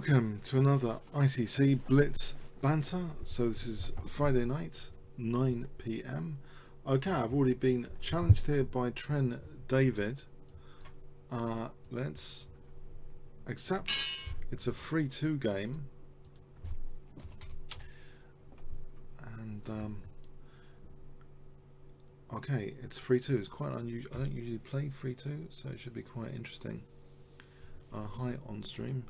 Welcome to another ICC Blitz Banter. So this is Friday night, 9 PM. Okay, I've already been challenged here by Tren David. Let's accept. It's a 3-2 game. And okay, it's 3-2. It's quite unusual. I don't usually play 3-2, so it should be quite interesting. Hi on stream.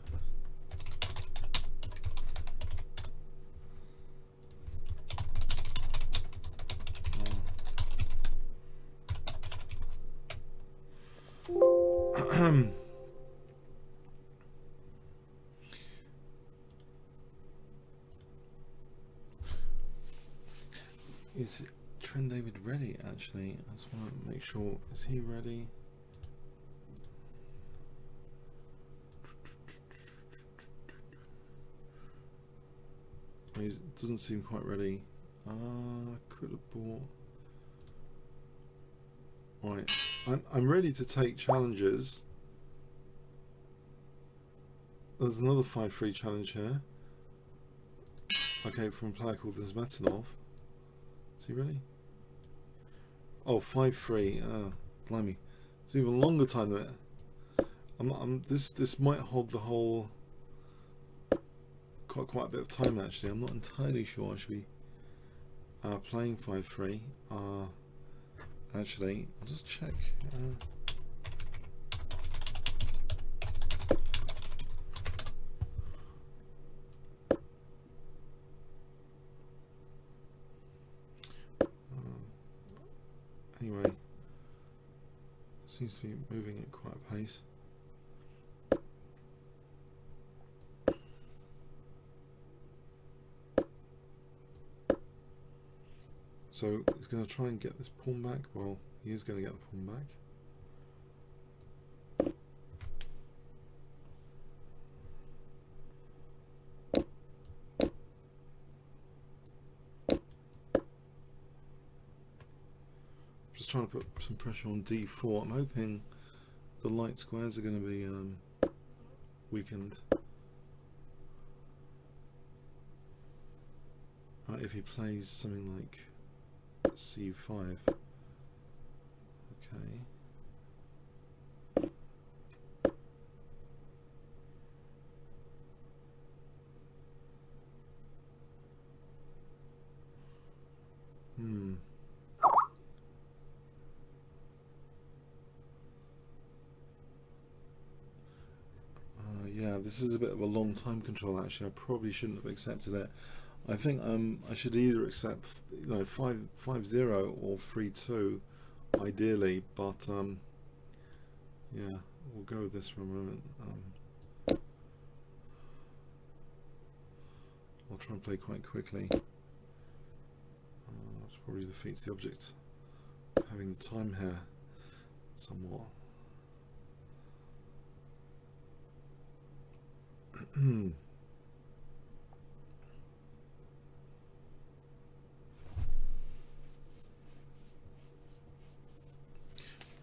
Is Trent David ready? Actually, I just want to make sure. Is he ready? He doesn't seem quite ready. Could have bought. Right, I'm ready to take challenges. There's another 5-3 challenge here. Okay, from a player called Zmetanov. Is he ready? Oh, 5-3. Blimey, it's even longer time than it. This might hold the whole. Quite a bit of time actually. I'm not entirely sure I should be playing 5-3. Actually, I'll just check. Anyway, seems to be moving at quite a pace. So he's going to try and get this pawn back. Well, he is going to get the pawn back. Just trying to put some pressure on d4. I'm hoping the light squares are going to be weakened. If he plays something like c5. Okay. Yeah, this is a bit of a long time control actually. I probably shouldn't have accepted it. I think I should either accept 5-0 or 3-2 ideally, but yeah, we'll go with this for a moment. I'll try and play quite quickly. Which probably defeats the object of having the time here somewhat.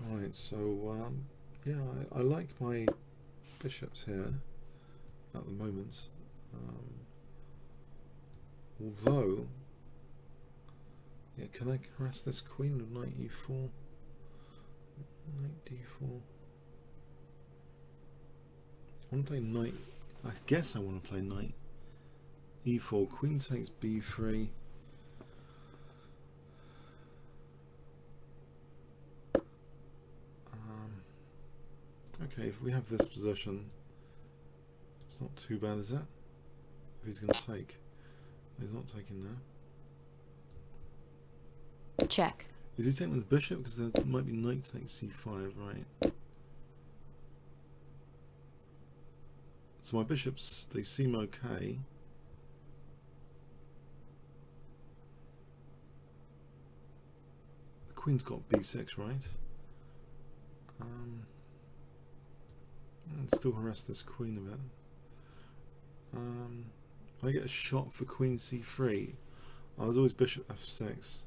Right, so yeah, I like my bishops here at the moment, although, yeah, can I harass this queen with knight e4, knight d4? I want to play knight, I guess I want to play knight e4, queen takes b3. Okay, if we have this position, it's not too bad, is it? If he's going to take. He's not taking now. Check. Is he taking with the bishop? Because there might be knight takes c5, right? So my bishops, they seem okay. The queen's got b6, right? And still harass this queen a bit. I get a shot for queen c3. Oh, there's always bishop f6.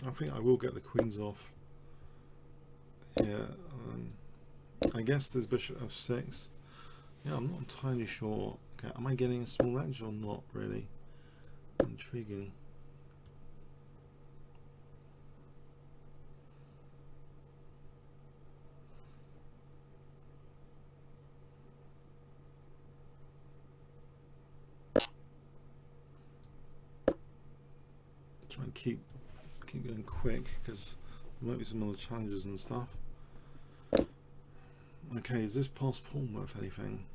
I think I will get the queens off here. I guess there's bishop f6. Yeah, I'm not entirely sure. Okay, am I getting a small edge or not really? Intriguing. Try and keep going quick because there might be some other challenges and stuff. Okay, is this past pawn worth anything?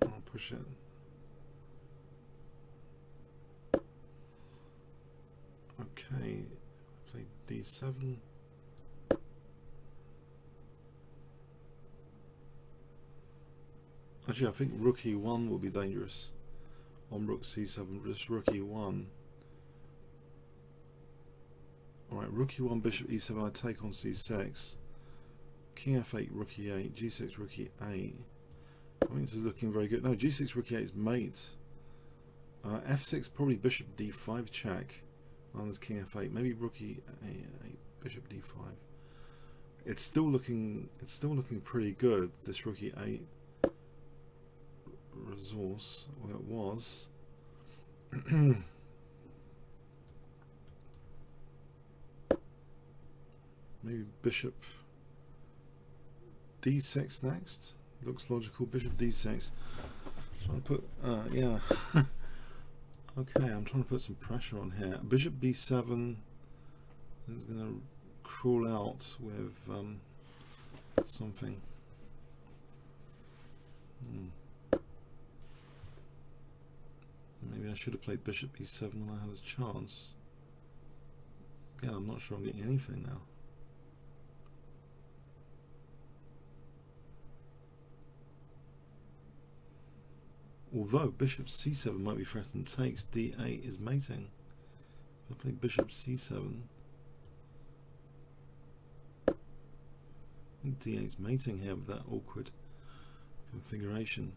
I'll push it. Okay, play d7. Actually, I think rook e1 will be dangerous on rook c7. Just rook e1. Alright, rook e1, bishop e7, I take on c6. King f8, rook e8, g6, rook e8. I think this is looking very good. No, g6, rook e8 is mate. f6, probably bishop d5 check. And there's king f8. Maybe rook e8, bishop d5. It's still looking pretty good. This rook e8 resource. Well, it was. Maybe bishop d6 next. Looks logical. Bishop d6. Trying to put yeah. Okay, I'm trying to put some pressure on here. Bishop b7 is going to crawl out with something. Maybe I should have played bishop e7 when I had a chance. Again, I'm not sure I'm getting anything now. Although bishop c7 might be threatened, takes d8 is mating. If I play bishop c7, I think d8 is mating here with that awkward configuration.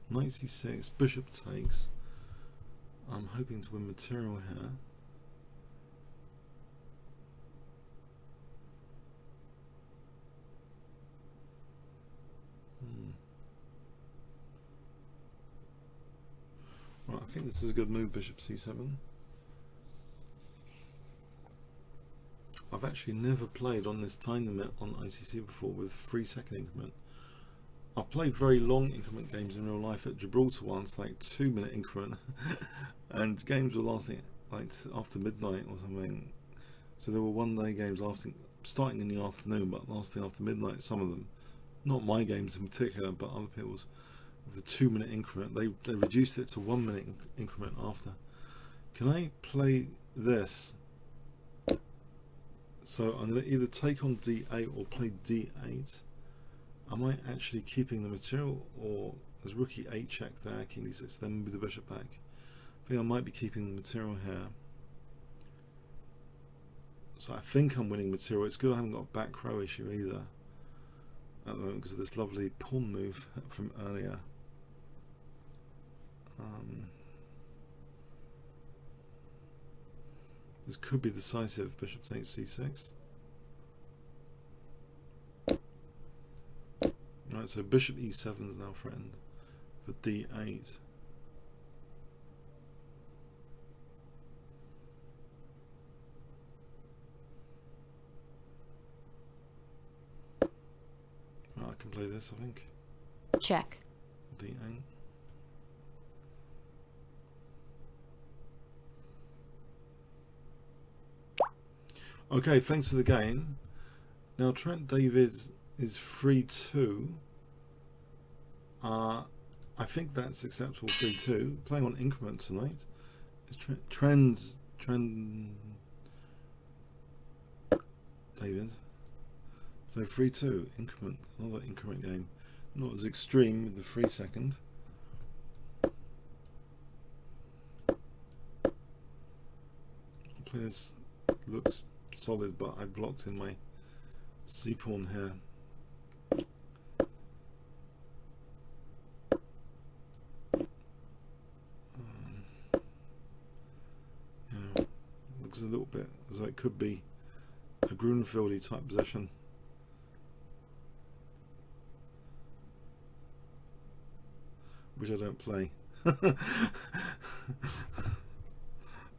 Knight c6, bishop takes. I'm hoping to win material here. Right, I think this is a good move, bishop c7. I've actually never played on this time limit on ICC before with 3-second increment. I've played very long increment games in real life at Gibraltar once, like 2-minute increment, and games were lasting like after midnight or something. So there were one-day games starting in the afternoon, but lasting after midnight. Some of them, not my games in particular, but other people's. The 2-minute increment, they reduced it to 1-minute increment after. Can I play this? So I'm going to either take on d8 or play d8. Am I actually keeping the material, or there's rook e8 check there, king d6, then move the bishop back? I think I might be keeping the material here. So I think I'm winning material. It's good I haven't got a back row issue either at the moment because of this lovely pawn move from earlier. This could be decisive. Bishop takes c6. Right, so bishop e7 is now threatened for d8. Right, I can play this, I think. Check. d8. Okay, thanks for the game. Now Trent David is 3-2. I think that's acceptable. 3-2. Playing on increment tonight. Is Trend David. So 3-2 increment. Another increment game. Not as extreme with the 3-second. I'll play this. Looks solid, but I blocked in my c pawn here. a little bit as though it could be a Grunfeldy type position. Which I don't play.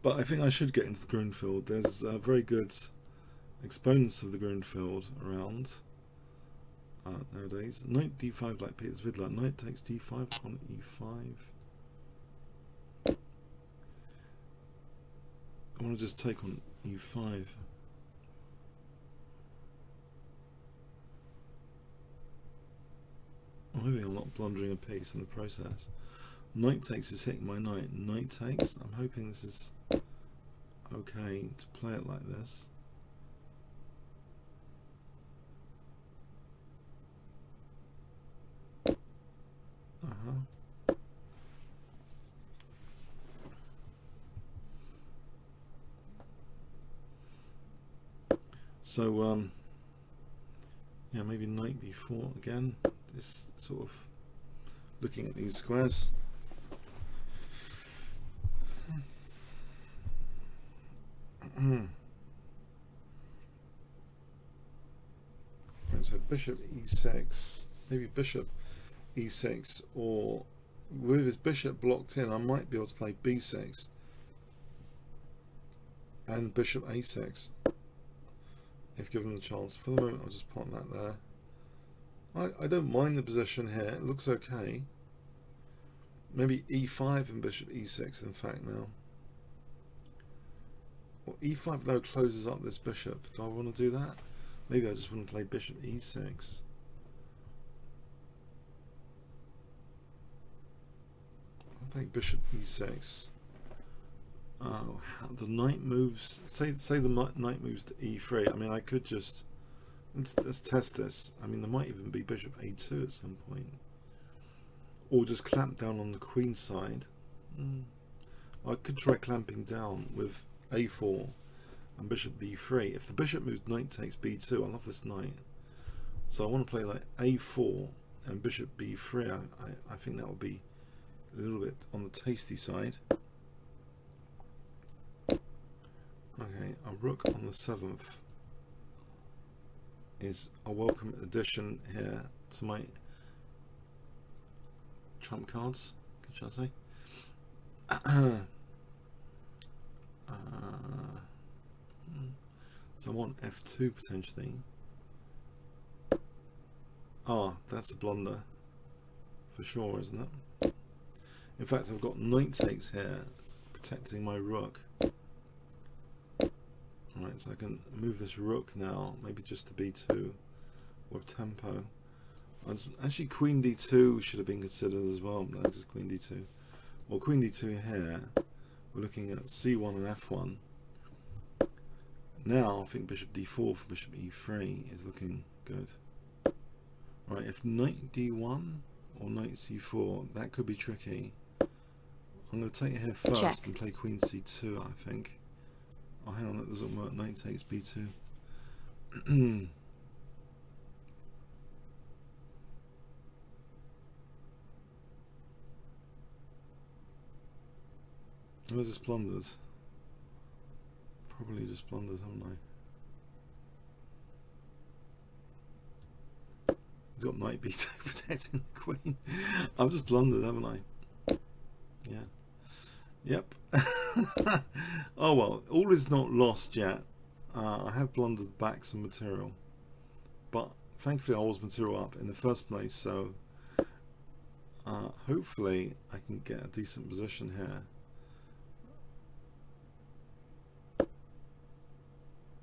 But I think I should get into the Grunfeld. There's very good exponents of the Grunfeld around nowadays. Knight d5 like Peter's Vidler. Knight takes d5 on e5. I want to just take on e5. I'm hoping I'm not blundering a piece in the process. Knight takes is hitting my knight. Knight takes. I'm hoping this is okay to play it like this. So yeah, maybe knight b4 again. Just sort of looking at these squares. Right, so bishop e6, maybe bishop e6, or with his bishop blocked in, I might be able to play b6 and bishop a6 if given the chance. For the moment, I'll just put that there. I don't mind the position here, it looks okay. Maybe e5 and bishop e6 in fact now. Well, e5 though closes up this bishop. Do I want to do that? Maybe I just want to play bishop e6. I'll take bishop e6. Oh, the knight moves. Say the knight moves to e3. I mean, I could just let's test this. I mean, there might even be bishop a2 at some point, or just clamp down on the queen side. I could try clamping down with a4 and bishop b3. If the bishop moves knight takes b2, I love this knight. So I want to play like a4 and bishop b3. I think that would be a little bit on the tasty side. Okay, a rook on the 7th is a welcome addition here to my trump cards, should I say. So I want f2 potentially. That's a blunder for sure, isn't it? In fact, I've got knight takes here protecting my rook. Alright, so I can move this rook now, maybe just to b2 with tempo. Actually, queen d2 should have been considered as well. That is queen d2. Well, queen d2 here, we're looking at c1 and f1. Now, I think bishop d4 for bishop e3 is looking good. Right, if knight d1 or knight c4, that could be tricky. I'm going to take it here first and play queen c2, I think. Oh, hang on, that doesn't work. Knight takes b2. Or just blunders. Probably just blunders, haven't I? He's got knight b2 protecting the queen. I've just blundered, haven't I? Yeah. Yep. Oh well, all is not lost yet. I have blundered back some material, but thankfully I was material up in the first place, so hopefully I can get a decent position here.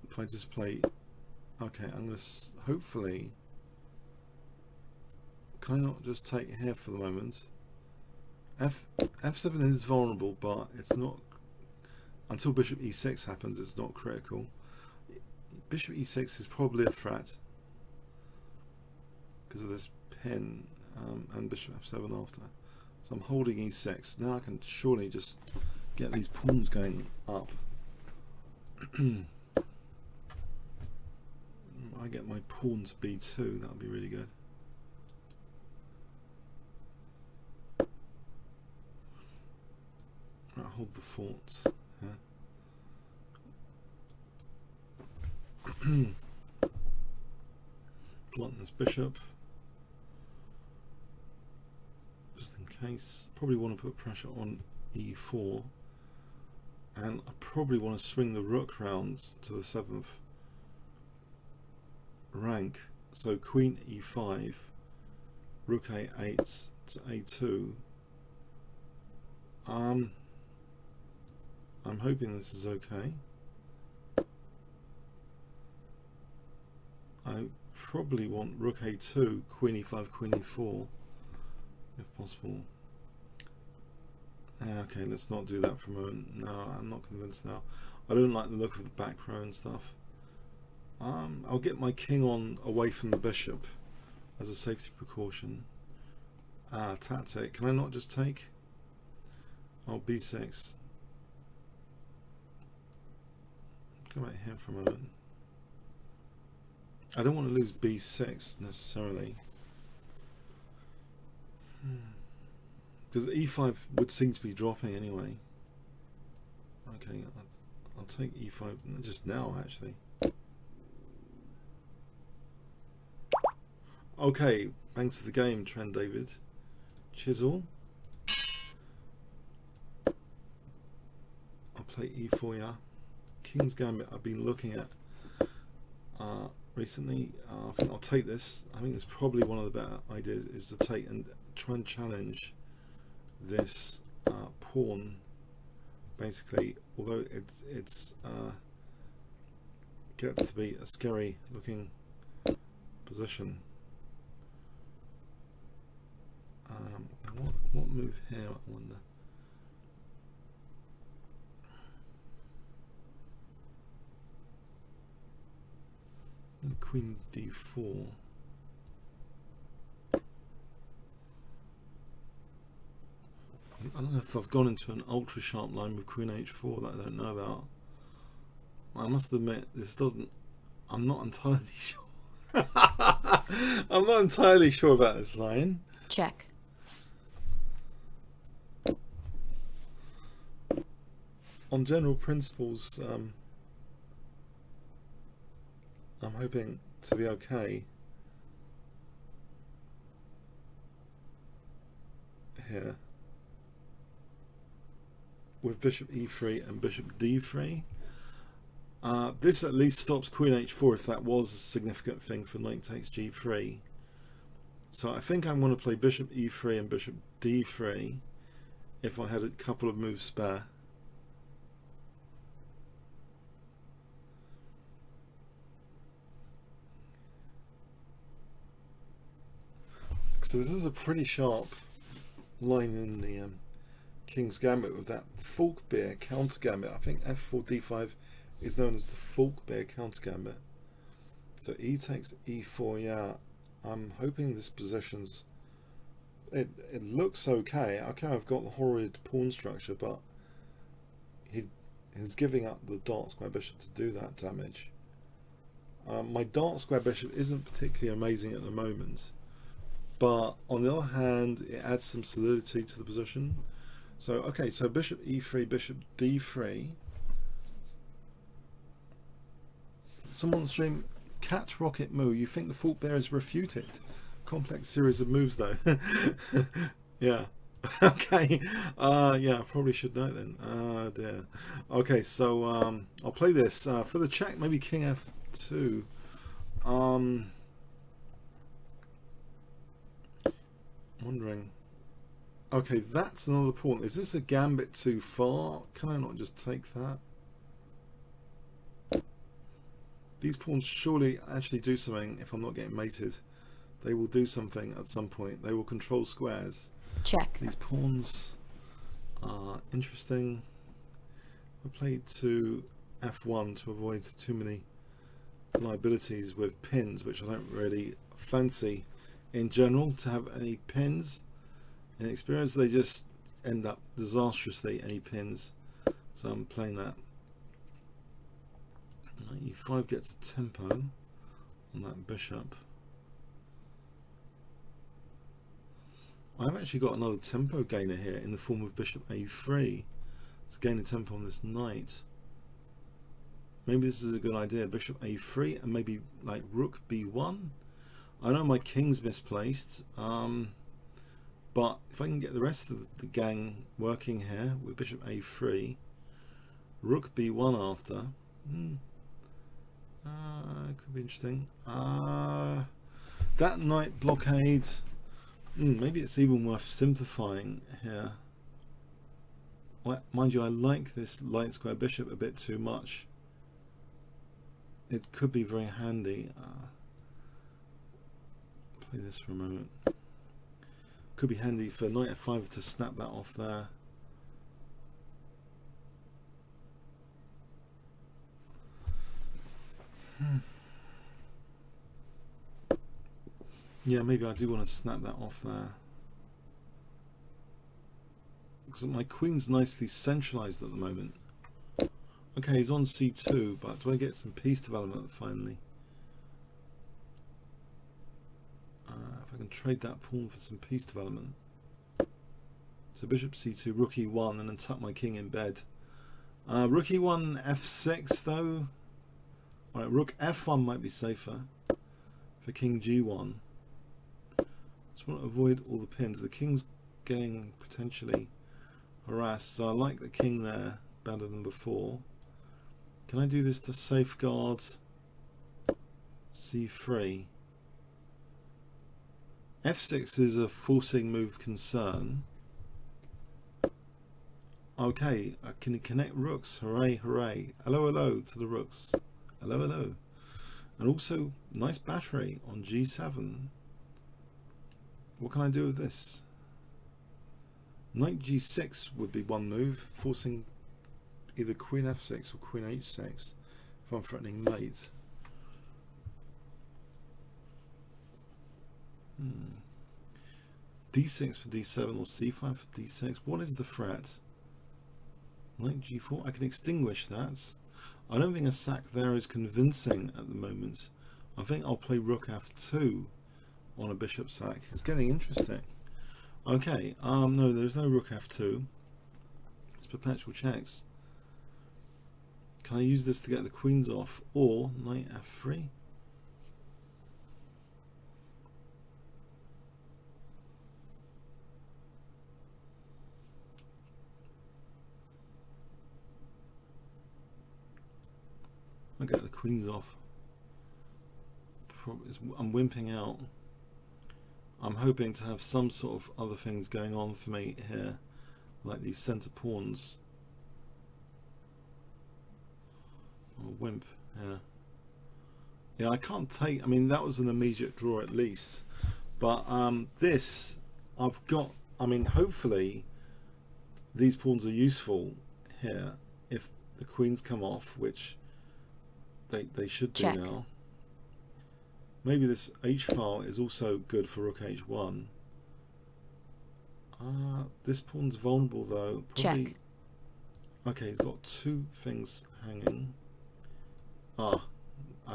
If I just play, okay, I'm going to hopefully, can I not just take here for the moment? F7 is vulnerable, but it's not, until bishop e6 happens, it's not critical. Bishop e6 is probably a threat because of this pin, and bishop f7 after. So I'm holding e6. Now I can surely just get these pawns going up. I get my pawn to b2, that would be really good. I'll hold the forts. Yeah. Want this bishop, just in case. Probably want to put pressure on e4, and I probably want to swing the rook rounds to the 7th rank. So queen e5, rook a8 to a2. I'm hoping this is okay. I probably want rook a2, queen e5, queen e4, if possible. Okay, let's not do that for a moment. No, I'm not convinced now. I don't like the look of the back row and stuff. I'll get my king on away from the bishop as a safety precaution. Tactic. Can I not just take? Oh, b6. Go back here for a moment. I don't want to lose b6 necessarily. Because e5 would seem to be dropping anyway. Okay, I'll take e5 just now actually. Okay, thanks for the game, Trent David. Chisel. I'll play e4, yeah. King's Gambit I've been looking at recently. I think I'll take this. I think it's probably one of the better ideas, is to take and try and challenge this pawn, basically, although it's gets to be a scary looking position. What move here, I wonder? Queen d4. I don't know if I've gone into an ultra sharp line with queen h4 that I don't know about. I must admit, this doesn't. I'm not entirely sure. I'm not entirely sure about this line. Check. On general principles, I'm hoping to be okay here with bishop e3 and bishop d3. This at least stops queen h4 if that was a significant thing for knight takes g3. So I think I'm going to play bishop e3 and bishop d3 if I had a couple of moves spare. So this is a pretty sharp line in the King's Gambit with that Falkbeer counter gambit. I think f4 d5 is known as the Falkbeer counter gambit. So e takes e4, yeah. I'm hoping this position's... It looks okay. Okay, I've got the horrid pawn structure, but he's giving up the dark square bishop to do that damage. My dark square bishop isn't particularly amazing at the moment, but on the other hand, it adds some solidity to the position. So, okay, so bishop e3, bishop d3. Someone on stream, Cat Rocket Moo, you think the Falkbeer is refuted? Complex series of moves though. Yeah. Okay. Yeah, I probably should know then. Dear. Okay, so I'll play this for the check. Maybe king f2. Wondering. Okay, that's another pawn. Is this a gambit too far? Can I not just take that? These pawns surely actually do something. If I'm not getting mated, they will do something at some point. They will control squares. Check. These pawns are interesting. I played to f1 to avoid too many liabilities with pins, which I don't really fancy in general to have any pins. In experience, they just end up disastrously, any pins. So I'm playing that. e5 gets a tempo on that bishop. I've actually got another tempo gainer here in the form of bishop a3. Let's gain a tempo on this knight. Maybe this is a good idea. Bishop a3 and maybe like rook b1. I know my king's misplaced, but if I can get the rest of the gang working here with bishop a3, rook b1 after, could be interesting. That knight blockade, maybe it's even worth simplifying here. Well, mind you, I like this light square bishop a bit too much. It could be very handy. Play this for a moment. Could be handy for knight f5 to snap that off there. Yeah, maybe I do want to snap that off there. Because my queen's nicely centralized at the moment. Okay, he's on c2, but do I get some piece development finally? If I can trade that pawn for some piece development. So bishop c2, rook e1, and then tuck my king in bed. Rook e1, f6 though. Alright, rook f1 might be safer for king g1. Just want to avoid all the pins. The king's getting potentially harassed, so I like the king there better than before. Can I do this to safeguard c3? f6 is a forcing move concern. Okay, I can connect rooks. Hooray, hooray. Hello, hello to the rooks. Hello, hello. And also, nice battery on g7. What can I do with this? Knight g6 would be one move, forcing either queen f6 or queen h6 if I'm threatening mate. d6 for d7 or c5 for d6. What is the threat? Knight g4. I can extinguish that. I don't think a sack there is convincing at the moment. I think I'll play rook f2 on a bishop sack. It's getting interesting. Okay, no, there's no rook f2. It's perpetual checks. Can I use this to get the queens off? Or knight f3? I'll get the queens off. I'm wimping out. I'm hoping to have some sort of other things going on for me here, like these center pawns. I'm a wimp, yeah. Yeah, I can't take, I mean, that was an immediate draw at least. But this, I've got, I mean, hopefully these pawns are useful here if the queens come off, which they should do now. Maybe this h-file is also good for rook h1. This pawn's vulnerable though. Probably. Check. Okay, he's got two things hanging. I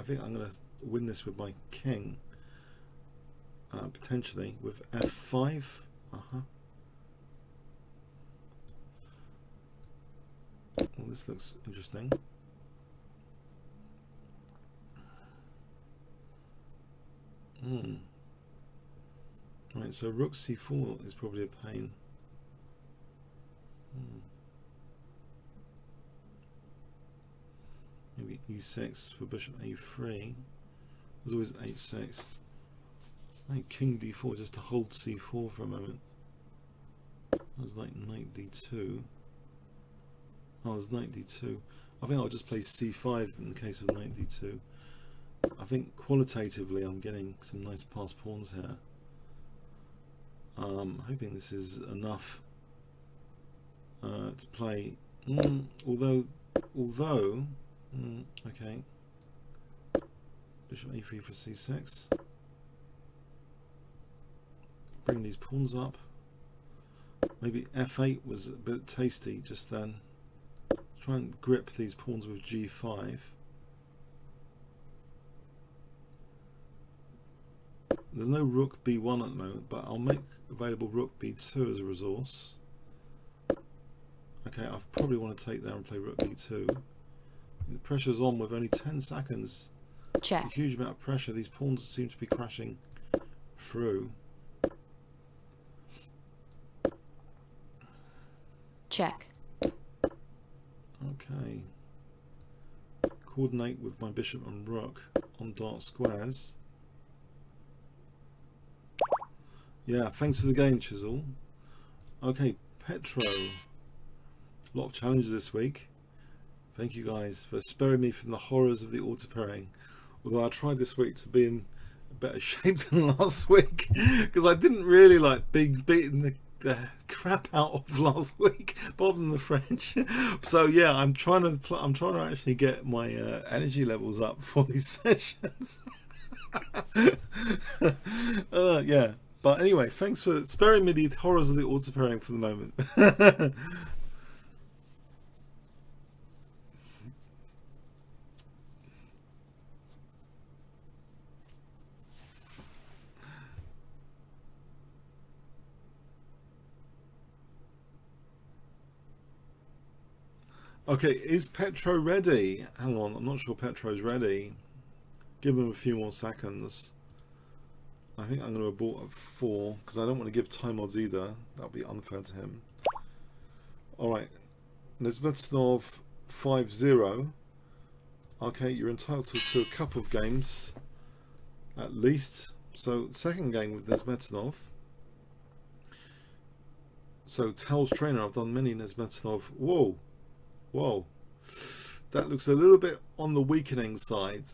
think I'm going to win this with my king. Potentially with f5. Well, this looks interesting. Right, so rook c4 is probably a pain. Maybe e6 for bishop a3. There's always h6. I think king d4 just to hold c4 for a moment. There's like knight d2. Oh, there's knight d2. I think I'll just play c5 in the case of knight d2. I think qualitatively I'm getting some nice passed pawns here. Hoping this is enough to play. Although, okay. Bishop a3 for c6. Bring these pawns up. Maybe f8 was a bit tasty just then. Try and grip these pawns with g5. There's no rook b1 at the moment, but I'll make available rook b2 as a resource. Okay, I probably want to take there and play rook b2. The pressure's on with only 10 seconds. Check. It's a huge amount of pressure. These pawns seem to be crashing through. Check. Okay. Coordinate with my bishop and rook on dark squares. Yeah, thanks for the game, Chisel. Okay, Petro. A lot of challenges this week. Thank you guys for sparing me from the horrors of the auto pairing. Although I tried this week to be in better shape than last week, because I didn't really like beating the crap out of last week, pardon the French. So yeah, I'm trying to actually get my energy levels up for these sessions. Yeah, but anyway, thanks for sparing me the horrors of the auto pairing for the moment. Okay, is Petro ready? Hang on, I'm not sure Petro's ready. Give him a few more seconds. I think I'm going to abort at 4 because I don't want to give time odds either. That'll be unfair to him. Alright, Nesmetnov 5-0. Okay, you're entitled to a couple of games at least. So, second game with Nesmetnov. So, Tel's trainer, I've done many Nesmetnov. Whoa! Whoa, that looks a little bit on the weakening side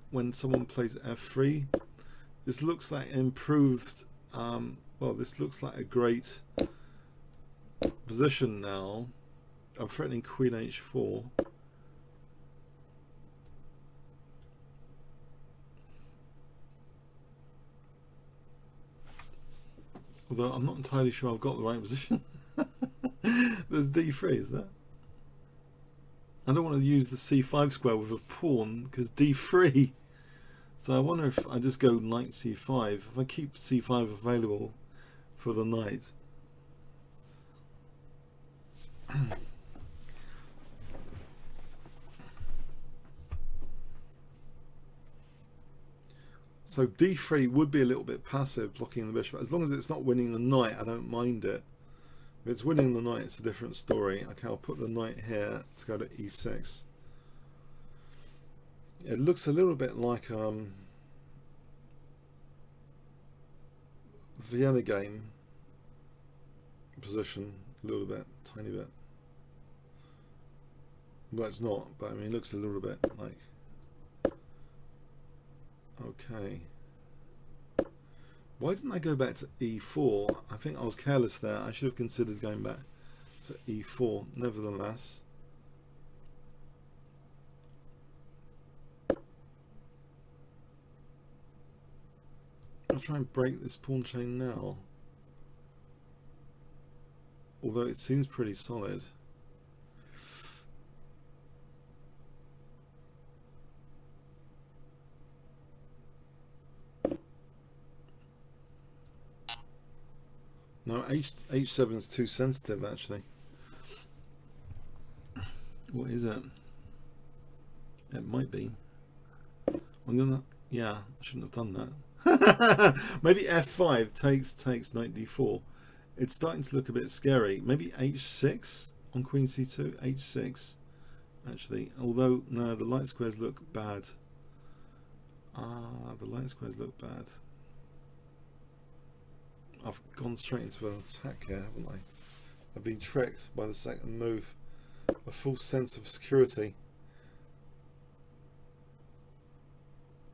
when someone plays f3. This looks like improved, well, this looks like a great position now. I'm threatening queen h4. Although I'm not entirely sure I've got the right position. There's d3, is there? I don't want to use the c5 square with a pawn because d3. So I wonder if I just go knight c5. If I keep c5 available for the knight. So d3 would be a little bit passive, blocking the bishop. As long as it's not winning the knight, I don't mind it. If it's winning the knight, it's a different story. Okay, I'll put the knight here to go to e6. It looks a little bit like Vienna game position, a little bit, tiny bit. Well, it's not, but I mean, it looks a little bit like. Okay. Why didn't I go back to e4? I think I was careless there. I should have considered going back to e4. Nevertheless. I'll try and break this pawn chain now. Although it seems pretty solid. No, h7 is too sensitive actually. What is it? It might be. Yeah, I shouldn't have done that. Maybe f5 takes knight d4. It's starting to look a bit scary. Maybe h6 on queen c2. h6 actually. Although no, the light squares look bad. The light squares look bad. I've gone straight into an attack here, haven't I? I've been tricked by the second move. A false sense of security.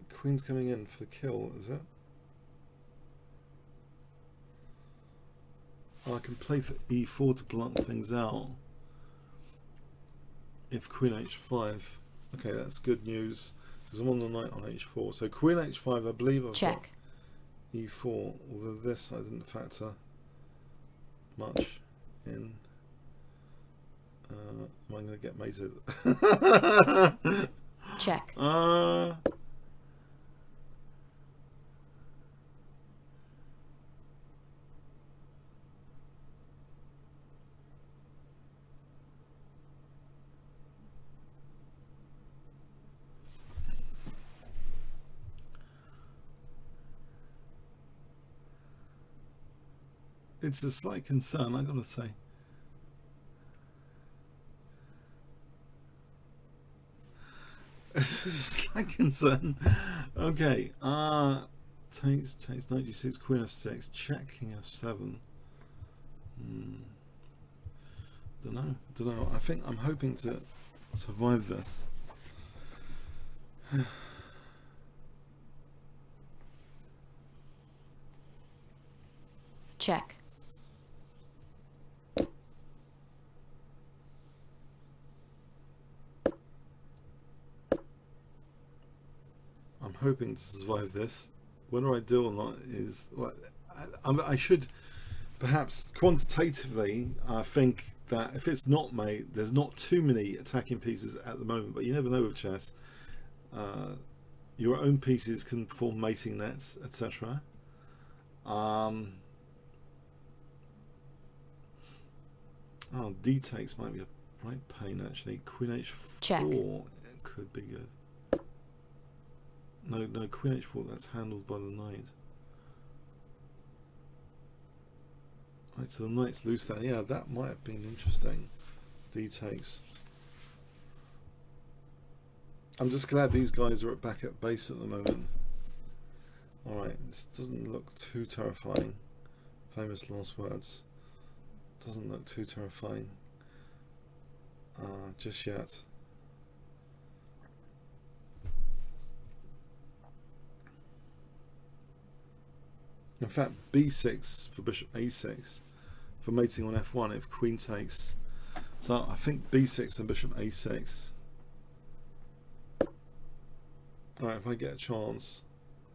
Queen's coming in for the kill, is it? Oh, I can play for e4 to blunt things out. If queen h5. Okay, that's good news. Because I'm on the knight on h4. So queen h5, I believe I've got e4, although this I didn't factor much in. Am I going to get mated? Check. It's a slight concern, I gotta say. It's a slight concern. Okay, takes knight g6, queen f6, check, king f7. Don't know. I think I'm hoping to survive this. Check. I'm hoping to survive this. Whether I do or not is well, I should perhaps quantitatively think that if it's not mate, there's not too many attacking pieces at the moment, but you never know with chess. Your own pieces can form mating nets, etc. D takes might be a right pain actually. Queen h4 Check. It could be good. No, queen h4, that's handled by the knight. Right, so the knight's loose there. Yeah, that might have been interesting. D takes. I'm just glad these guys are back at base at the moment. Alright, this doesn't look too terrifying. Famous last words. Doesn't look too terrifying just yet. In fact, b6 for bishop a6 for mating on f1 if queen takes. So I think b6 and bishop a6. Alright, if I get a chance,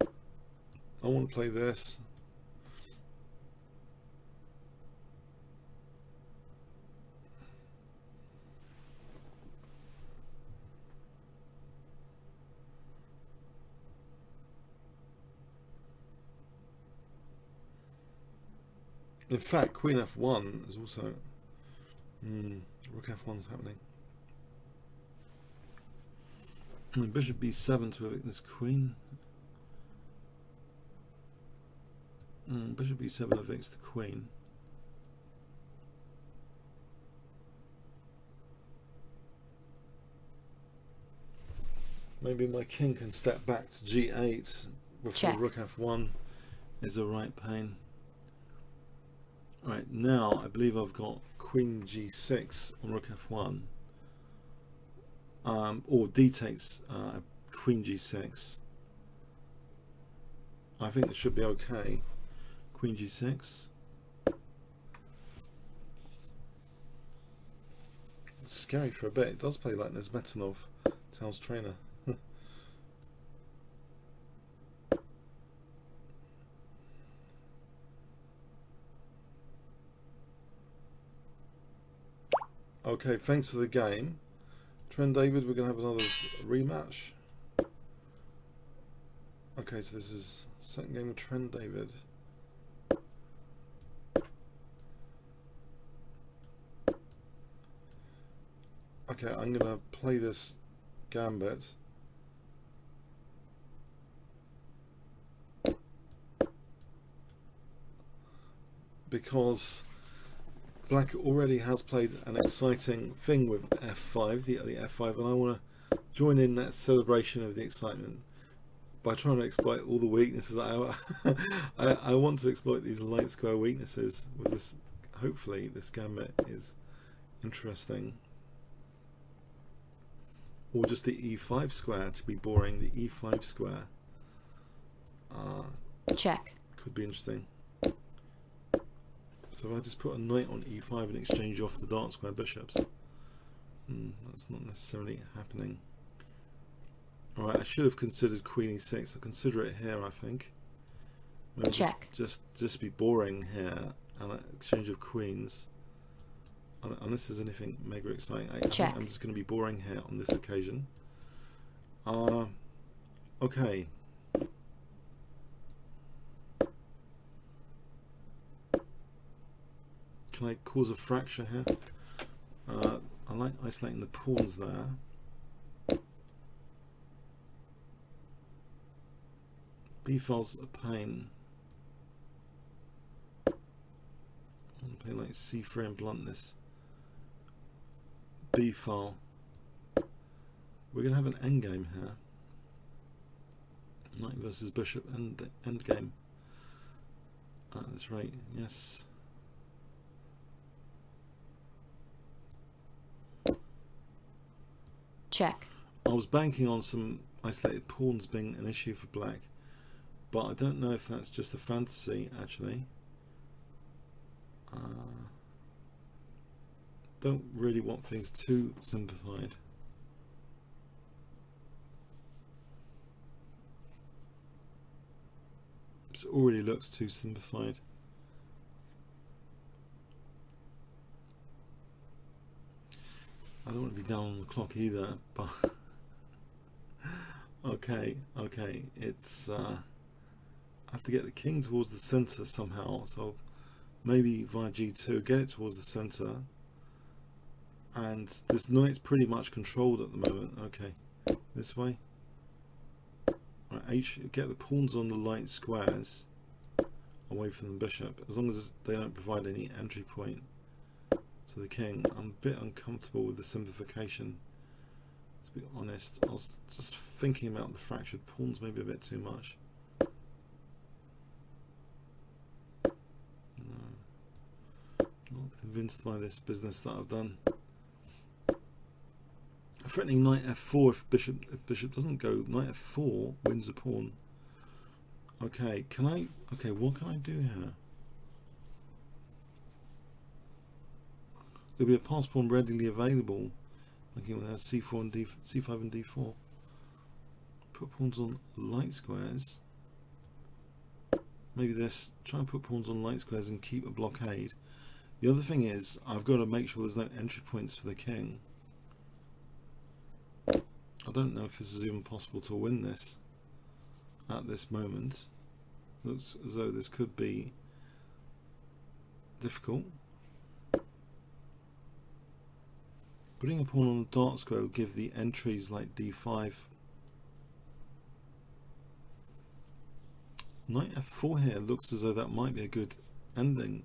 I want to play this. In fact, queen f1 is also rook f1 is happening. And bishop b7 to evict this queen. Bishop b7 evicts the queen. Maybe my king can step back to g8 before Check. rook f1 is a right pain. Right, now I believe I've got queen g6 on rook f1. Or d takes queen g6. I think it should be okay. Queen g6. It's scary for a bit. It does play like Nesmetanov, Tao's trainer. Okay, thanks for the game. Trent David, we're going to have another rematch. Okay, so this is second game of Trent David. Okay, I'm going to play this gambit. Because Black already has played an exciting thing with f5, the early f5, and I want to join in that celebration of the excitement by trying to exploit all the weaknesses. I want to exploit these light square weaknesses with this. Hopefully this gambit is interesting. Or just the e5 square to be boring. The e5 square Check. could be interesting. So if I just put a knight on e5 and exchange off the dark square bishops, that's not necessarily happening. Alright, I should have considered queen e6. I'll consider it here, I think. Maybe Check. Just be boring here and an exchange of queens. Unless there's anything mega exciting. I think I'm just going to be boring here on this occasion. Okay. Can I cause a fracture here? I like isolating the pawns there. B-file's a pain. Play like c3 and blunt this. B file. We're going to have an endgame here. Knight versus bishop and endgame. At this rate, yes. Check. I was banking on some isolated pawns being an issue for black, but I don't know if that's just a fantasy actually. Don't really want things too simplified. It already looks too simplified. I don't want to be down on the clock either, but okay, it's I have to get the king towards the center somehow, so maybe via g2 get it towards the center, and this knight's pretty much controlled at the moment. Okay, this way. Right, H, get the pawns on the light squares away from the bishop, as long as they don't provide any entry point to the king. I'm a bit uncomfortable with the simplification, to be honest. I was just thinking about the fractured pawns maybe a bit too much. No, not convinced by this business that I've done. Threatening knight f4 if bishop doesn't go. Knight f4 wins a pawn. Okay, can I? Okay, what can I do here? There'll be a pass pawn readily available. Looking at c4 and c5 and d4. Put pawns on light squares. Maybe this. Try and put pawns on light squares and keep a blockade. The other thing is, I've got to make sure there's no entry points for the king. I don't know if this is even possible to win this at this moment. Looks as though this could be difficult. Putting a pawn on the dark square will give the entries like d5. Knight f4 here looks as though that might be a good ending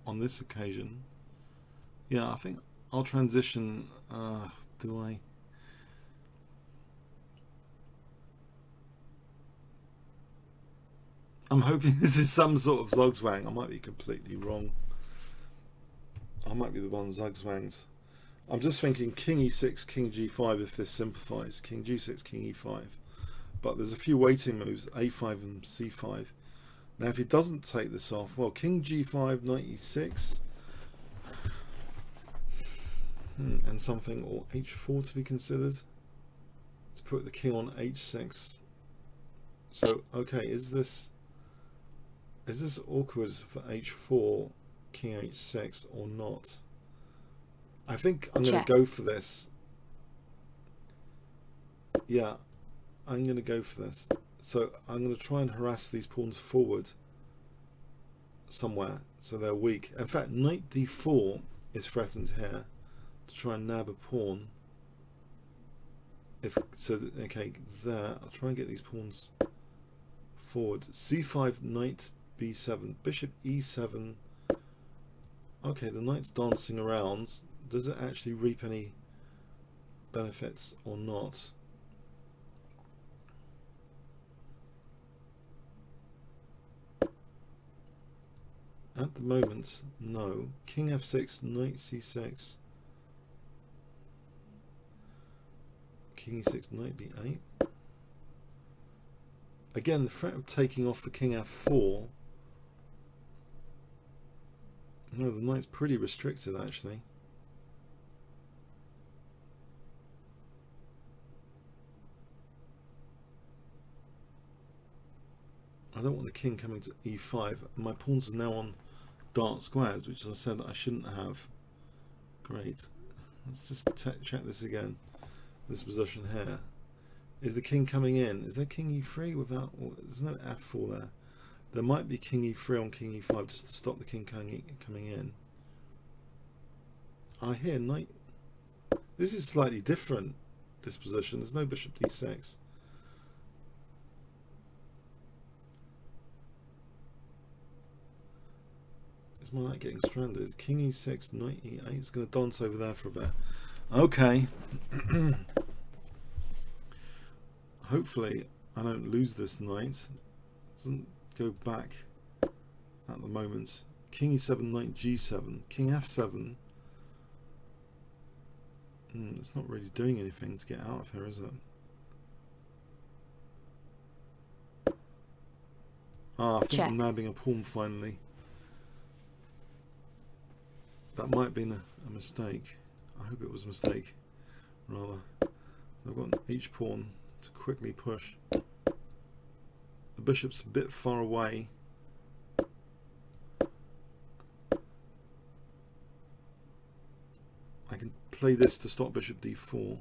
on this occasion. Yeah, I think I'll transition. Do I? I'm hoping this is some sort of zugzwang. I might be completely wrong. I might be the one zugzwanged. I'm just thinking king e6, king g5 if this simplifies. King g6, king e5. But there's a few waiting moves, a5 and c5. Now if he doesn't take this off, well, king g5, knight e6. And something, or h4 to be considered. To put the king on h6. So, okay, is this awkward for h4, king h6 or not? I think I'm going to go for this. Yeah, I'm going to go for this. So I'm going to try and harass these pawns forward somewhere so they're weak. In fact, knight d4 is threatened here to try and nab a pawn. Okay, there. I'll try and get these pawns forward. c5, knight b7, bishop e7. Okay, the knight's dancing around. Does it actually reap any benefits or not? At the moment, no. King f6, knight c6. King e6, knight b8. Again, the threat of taking off the king f4. No, the knight's pretty restricted actually. I don't want the king coming to e5. My pawns are now on dark squares, which as I said I shouldn't have. Great. Let's just check this again. This position here. Is the king coming in? Is there king e3 without? There's no f4 there. There might be king e3 on king e5 just to stop the king coming in. I hear knight. This is slightly different. This position. There's no bishop d6. Is my knight getting stranded? King e6, knight e8. It's going to dance over there for a bit. Okay. Hopefully I don't lose this knight. It doesn't go back at the moment. King e7, knight g7, king f7. It's not really doing anything to get out of here, is it? I think I'm nabbing a pawn finally. That might have been a mistake. I hope it was a mistake, rather. I've got an h pawn to quickly push. The bishop's a bit far away. I can play this to stop bishop d4.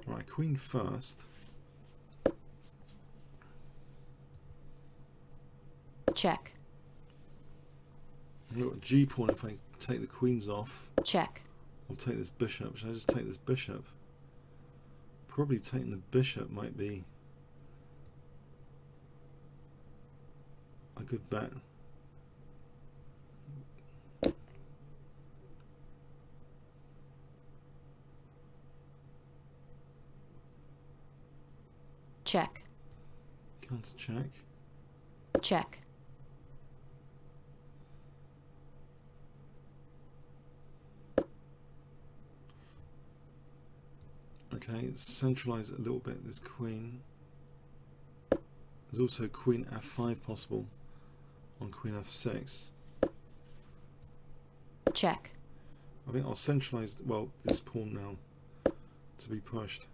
Right, queen first. Check. I've got a g pawn if I take the queens off. Check. I'll take this bishop. Should I just take this bishop? Probably taking the bishop might be a good bet. Check. Counter check. Check. Okay, let's centralize it a little bit, this queen. There's also queen f5 possible on queen f6. Check. I think I'll centralize, well, this pawn now to be pushed.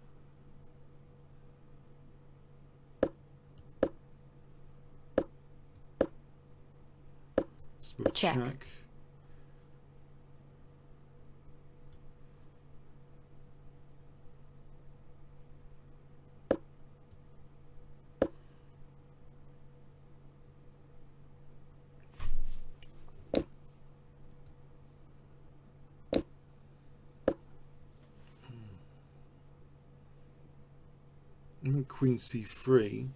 We'll check. Queen c3,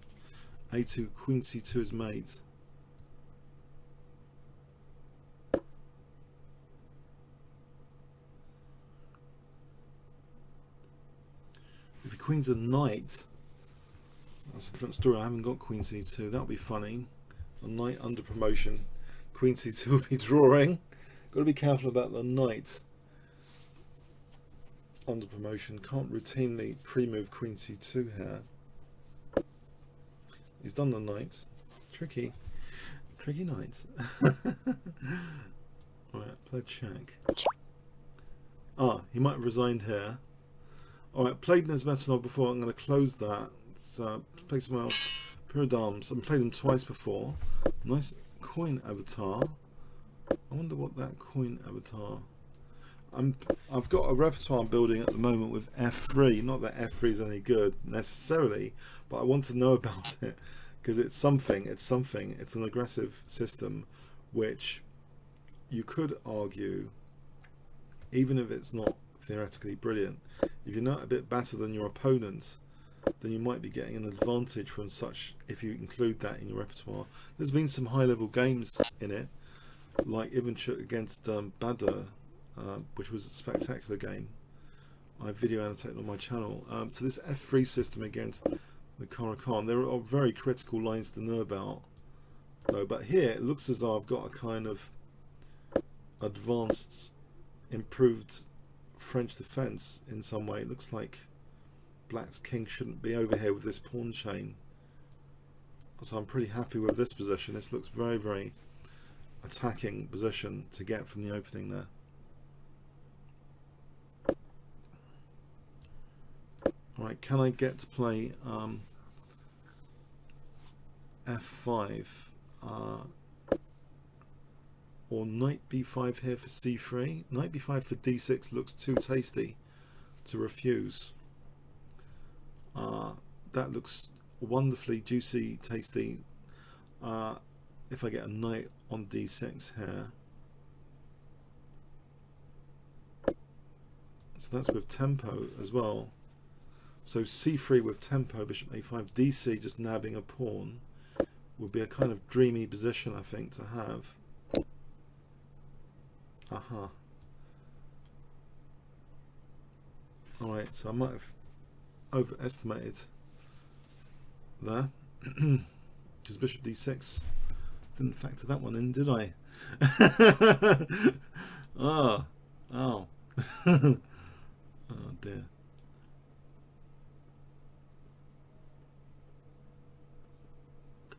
a2, queen c2 is mate. If the queen's a knight, that's a different story. I haven't got queen c2. That would be funny. A knight under promotion. Queen c2 will be drawing. Got to be careful about the knight under promotion. Can't routinely pre-move queen c2 here. He's done the knight. Tricky. Tricky knight. Alright, play check. He might have resigned here. Alright, played Nesmetanov before. I'm going to close that. So, play someone else. Pyradams. I've played him twice before. Nice coin avatar. I wonder what that coin avatar... I've got a repertoire I'm building at the moment with f3. Not that f3 is any good necessarily, but I want to know about it because it's something. It's an aggressive system, which you could argue, even if it's not theoretically brilliant, if you're not a bit better than your opponent, then you might be getting an advantage from such if you include that in your repertoire. There's been some high-level games in it, like Ivanchuk against Banter. Which was a spectacular game. I video annotated on my channel. So this f3 system against the Caracan, there are very critical lines to know about, though. But here it looks as though I've got a kind of advanced, improved French defense in some way. It looks like Black's king shouldn't be over here with this pawn chain. So I'm pretty happy with this position. This looks very, very attacking position to get from the opening there. Alright, can I get to play f5 or knight b5 here for c3? Knight b5 for d6 looks too tasty to refuse. That looks wonderfully juicy, tasty. If I get a knight on d6 here. So that's with tempo as well. So c3 with tempo, bishop a5, dc, just nabbing a pawn, would be a kind of dreamy position, I think, to have. Aha. Alright, so I might have overestimated there. Because bishop d6, didn't factor that one in, did I? Oh. Oh dear.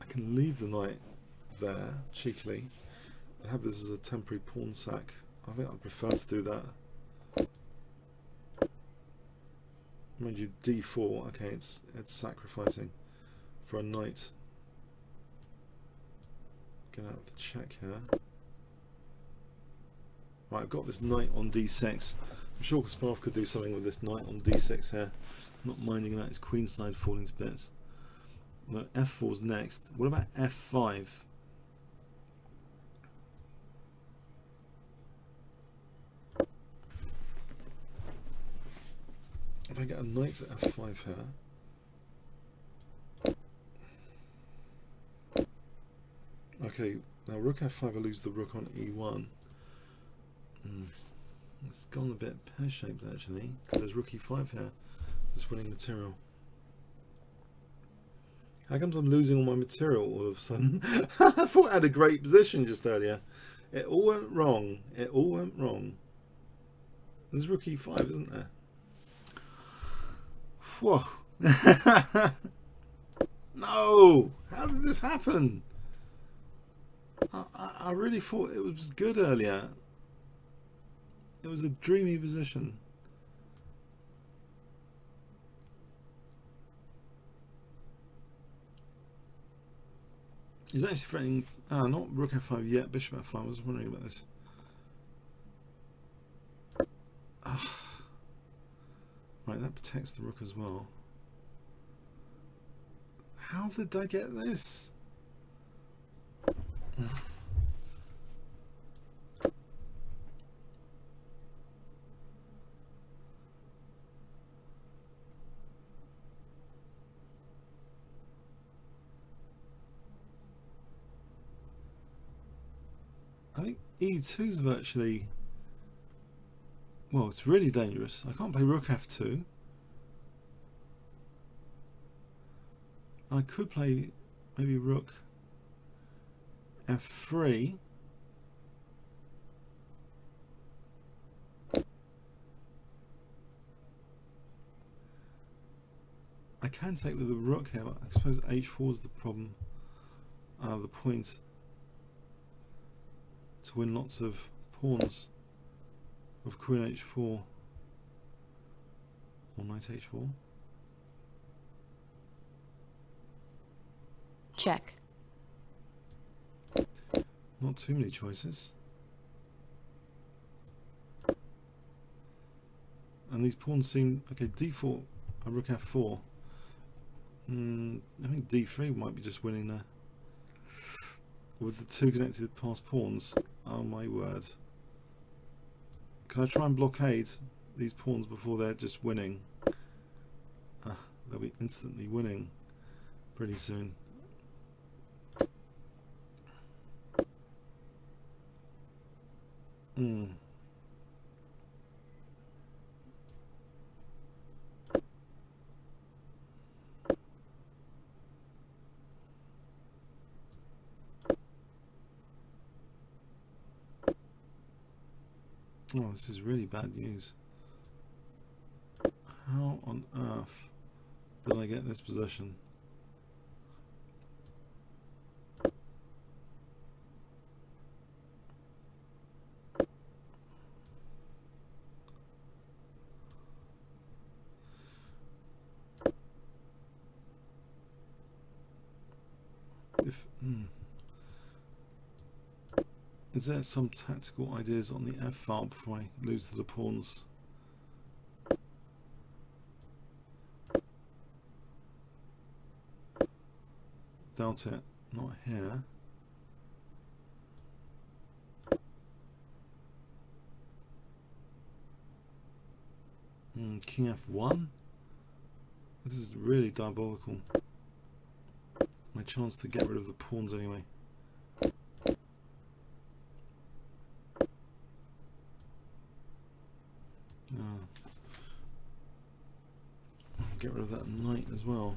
I can leave the knight there cheekily and have this as a temporary pawn sack. I think I'd prefer to do that. Mind you, d4. Okay, it's sacrificing for a knight. Get out of the check here. Right, I've got this knight on d6. I'm sure Kasparov could do something with this knight on d6 here. I'm not minding about his queenside falling to bits. But f4's next. What about f5? If I get a knight at f5 here. Okay, now rook f5, I lose the rook on e1. It's gone a bit pear-shaped actually, because there's rook e5 here, just winning material. How comes I'm losing all my material all of a sudden? I thought I had a great position just earlier. It all went wrong. It all went wrong. There's rook e5, isn't there? Whoa. No! How did this happen? I really thought it was good earlier. It was a dreamy position. He's actually threatening... not rook f5 yet, bishop f5. I was wondering about this. Right, that protects the rook as well. How did I get this? I think e2 is virtually... Well, it's really dangerous. I can't play rook f2. I could play maybe rook f3. I can take with the rook here, but I suppose h4 is the problem. The point to win lots of pawns with queen h4 or knight h4. Check. Not too many choices. And these pawns seem... Okay, d4, rook f4. I think d3 might be just winning there. With the two connected past pawns. Oh my word. Can I try and blockade these pawns before they're just winning? They'll be instantly winning pretty soon. Oh, this is really bad news. How on earth did I get this position? Is there some tactical ideas on the F file before I lose to the pawns? Doubt it. Not here. King F1. This is really diabolical. My chance to get rid of the pawns anyway. Get rid of that knight as well.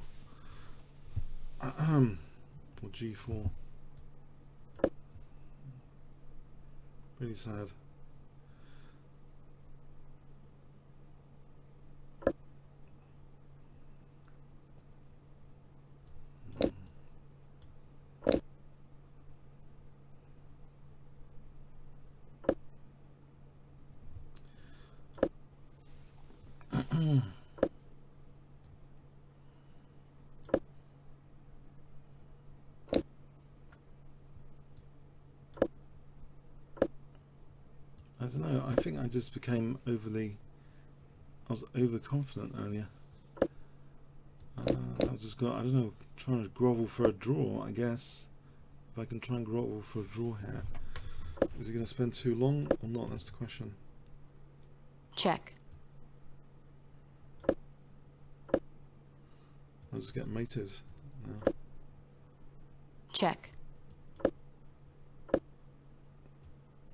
Or g4. Really sad. I don't know, I think I just became I was overconfident earlier. I've just got, I don't know, trying to grovel for a draw, I guess. If I can try and grovel for a draw here. Is it going to spend too long or not? That's the question. Check. I'll just get mated now. Check.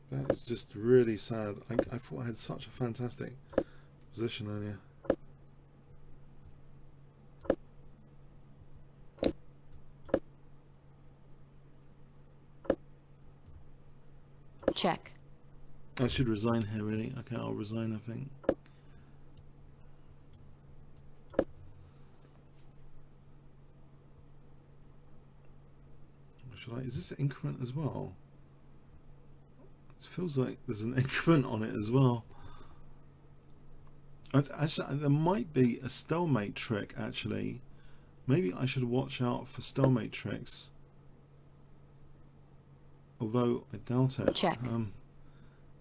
That is just really sad. I thought I had such a fantastic position earlier. Check. I should resign here, really. Okay, I'll resign, I think. Should I? Is this increment as well? It feels like there's an increment on it as well. Actually, there might be a stalemate trick, actually. Maybe I should watch out for stalemate tricks. Although I doubt it. Check.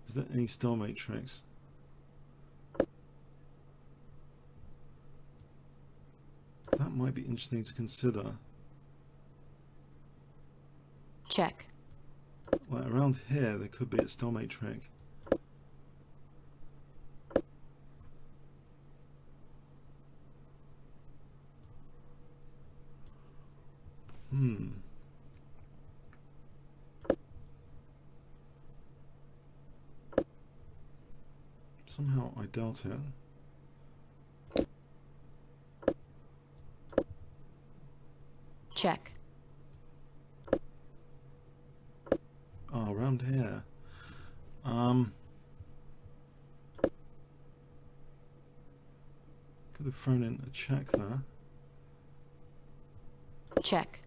Is there any stalemate tricks? That might be interesting to consider. Check. Like around here, there could be a stalemate trick. Somehow I doubt it. Check. Oh, around here. Could have thrown in a check there. Check.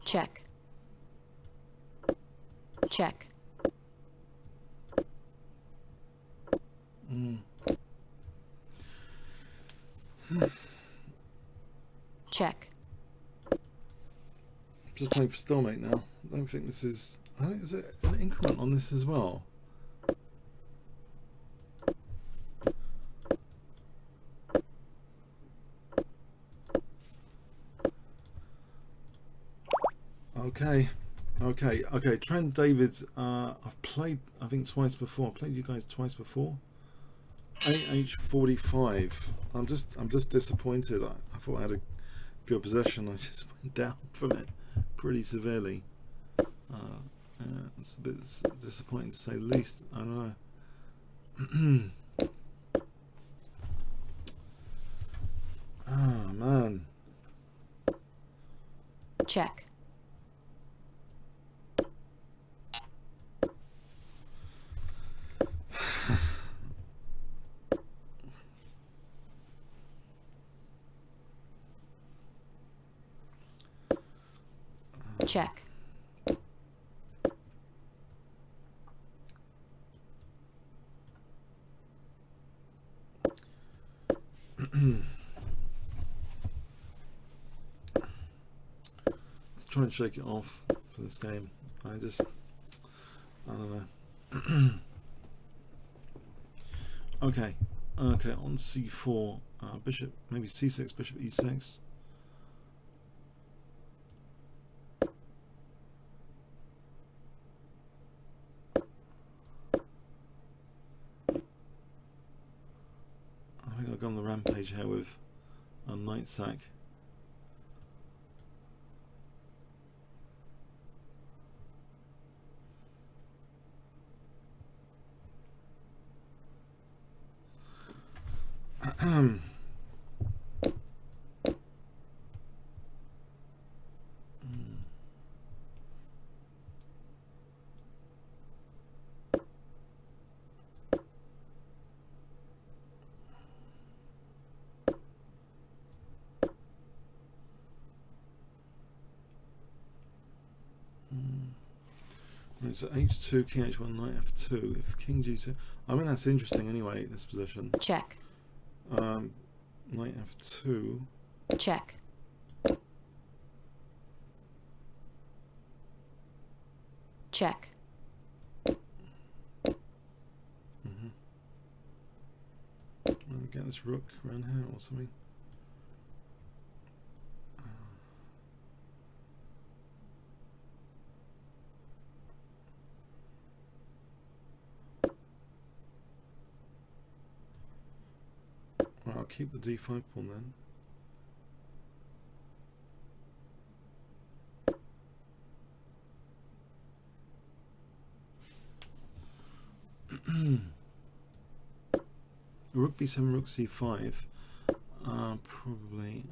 Check. Check. Check. I'm just playing for stalemate now. I don't think this is... is it an increment on this as well? Okay. Trent Davids, I've played, I think, twice before. I've played you guys twice before. AH45. I'm just disappointed. I thought I had a good possession. I just went down from it pretty severely. Yeah, it's a bit disappointing to say the least. I don't know. Ah, man. Check. Check. Let's try and shake it off for this game. I don't know. Okay. Okay, on c4, bishop, maybe c6, bishop e6. I think I've gone the rampage here with a knight sack. Right, so h2, king h1, knight f2. If king g2, I mean that's interesting anyway. This position. Check. Knight f2. Check. Check. Get this rook around here or something. Right, I'll keep the d5 pawn then. Rook b7, rook c5. Probably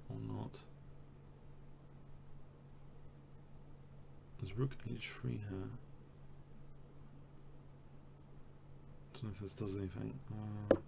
or not. There's rook h3 here. Don't know if this does anything. Right.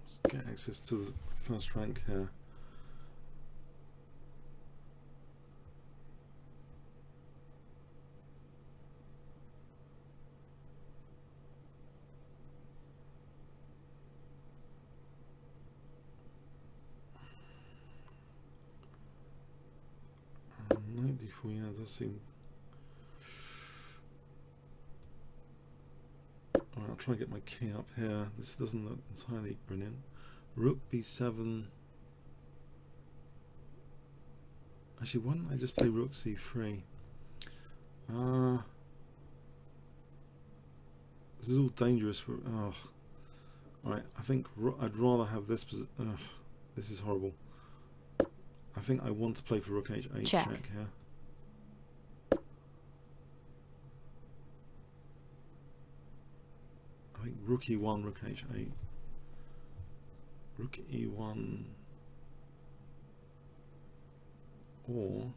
Let's get access to the first rank here. Knight d4, yeah, does seem. Alright, I'll try and get my king up here. This doesn't look entirely brilliant. Rook b7. Actually, why don't I just play rook c3? This is all dangerous. Oh, alright, I think I'd rather have this position. This is horrible. I think I want to play for rook h8 check here. I think rook e1, rook h8. Rook e1 or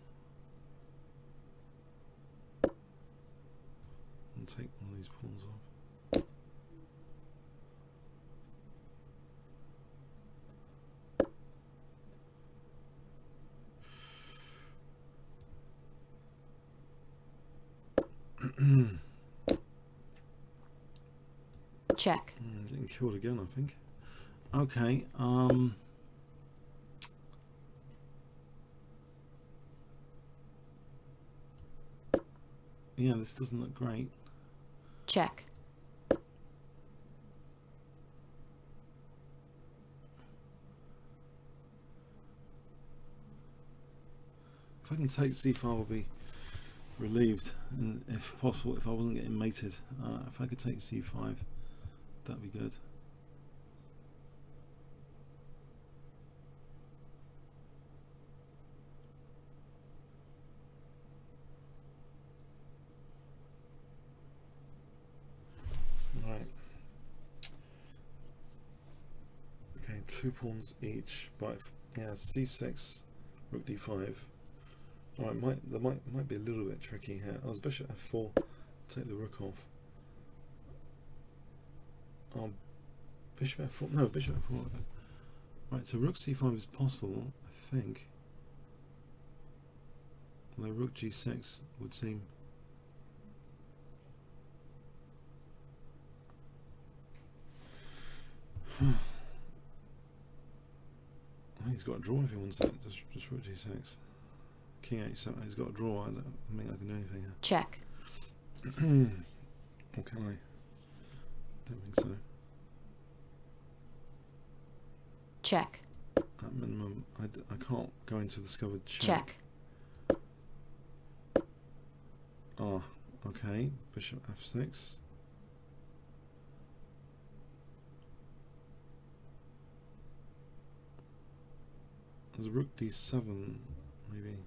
I'll take one of these pawns off. Check. Getting killed again, I think. Okay. Yeah, this doesn't look great. Check. If I can take c5, I'll be relieved, and if possible, if I wasn't getting mated, if I could take c5, that'd be good. Right, 2 pawns each. Right, yeah, c6, rook d5. Alright, there might be a little bit tricky here. Oh, it's bishop f4, take the rook off. Oh, bishop f4, no, bishop f4. Right, so rook c5 is possible, I think. Although rook g6 would seem... I think he's got a draw if he wants that, just rook g6. King h7, he's got a draw, I don't think I can do anything here. Check. Or can I? Don't think so. Check. At minimum, I can't go into the discovered check. Check. Ah, okay. Bishop f6. There's a rook d7, maybe.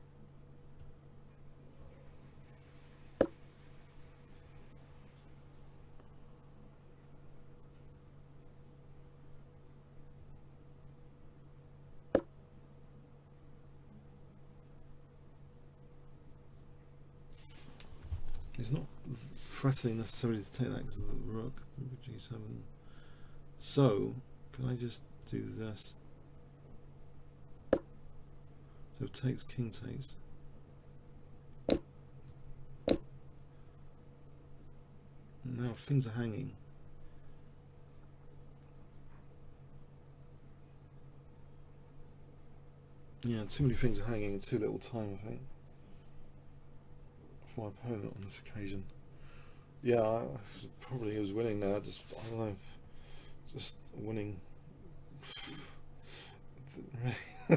He's not threatening necessarily to take that because of the rook g7. So, can I just do this? So takes, king takes. Now things are hanging. Yeah, too many things are hanging in too little time, I think, for my opponent on this occasion. Yeah, I probably was winning now. Just, I don't know, just winning. I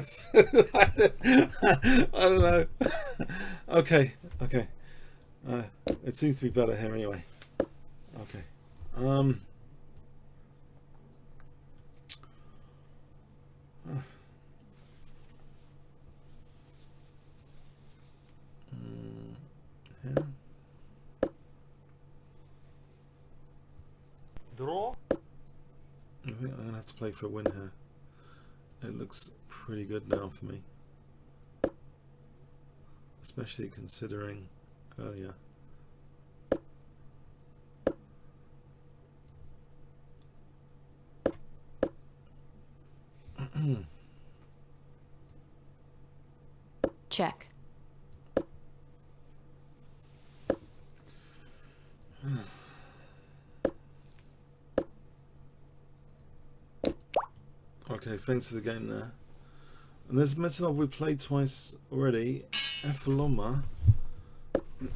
don't know. Okay. It seems to be better here anyway. Okay. Yeah. Draw. I think I'm gonna have to play for a win here. It looks pretty good now for me, especially considering earlier. Check. Okay, thanks to the game there. And there's Metanov we played twice already. Efaloma.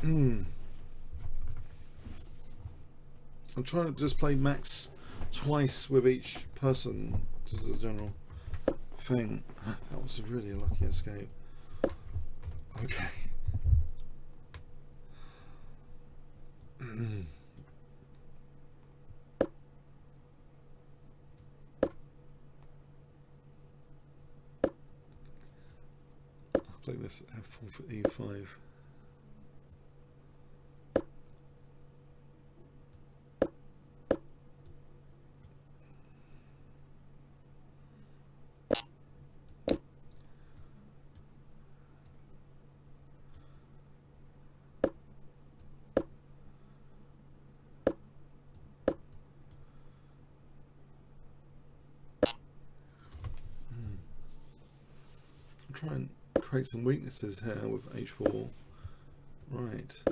I'm trying to just play max twice with each person, just as a general thing. That was a really lucky escape. Okay. Play this f4 for e5. I'll try and create some weaknesses here with h4. Right.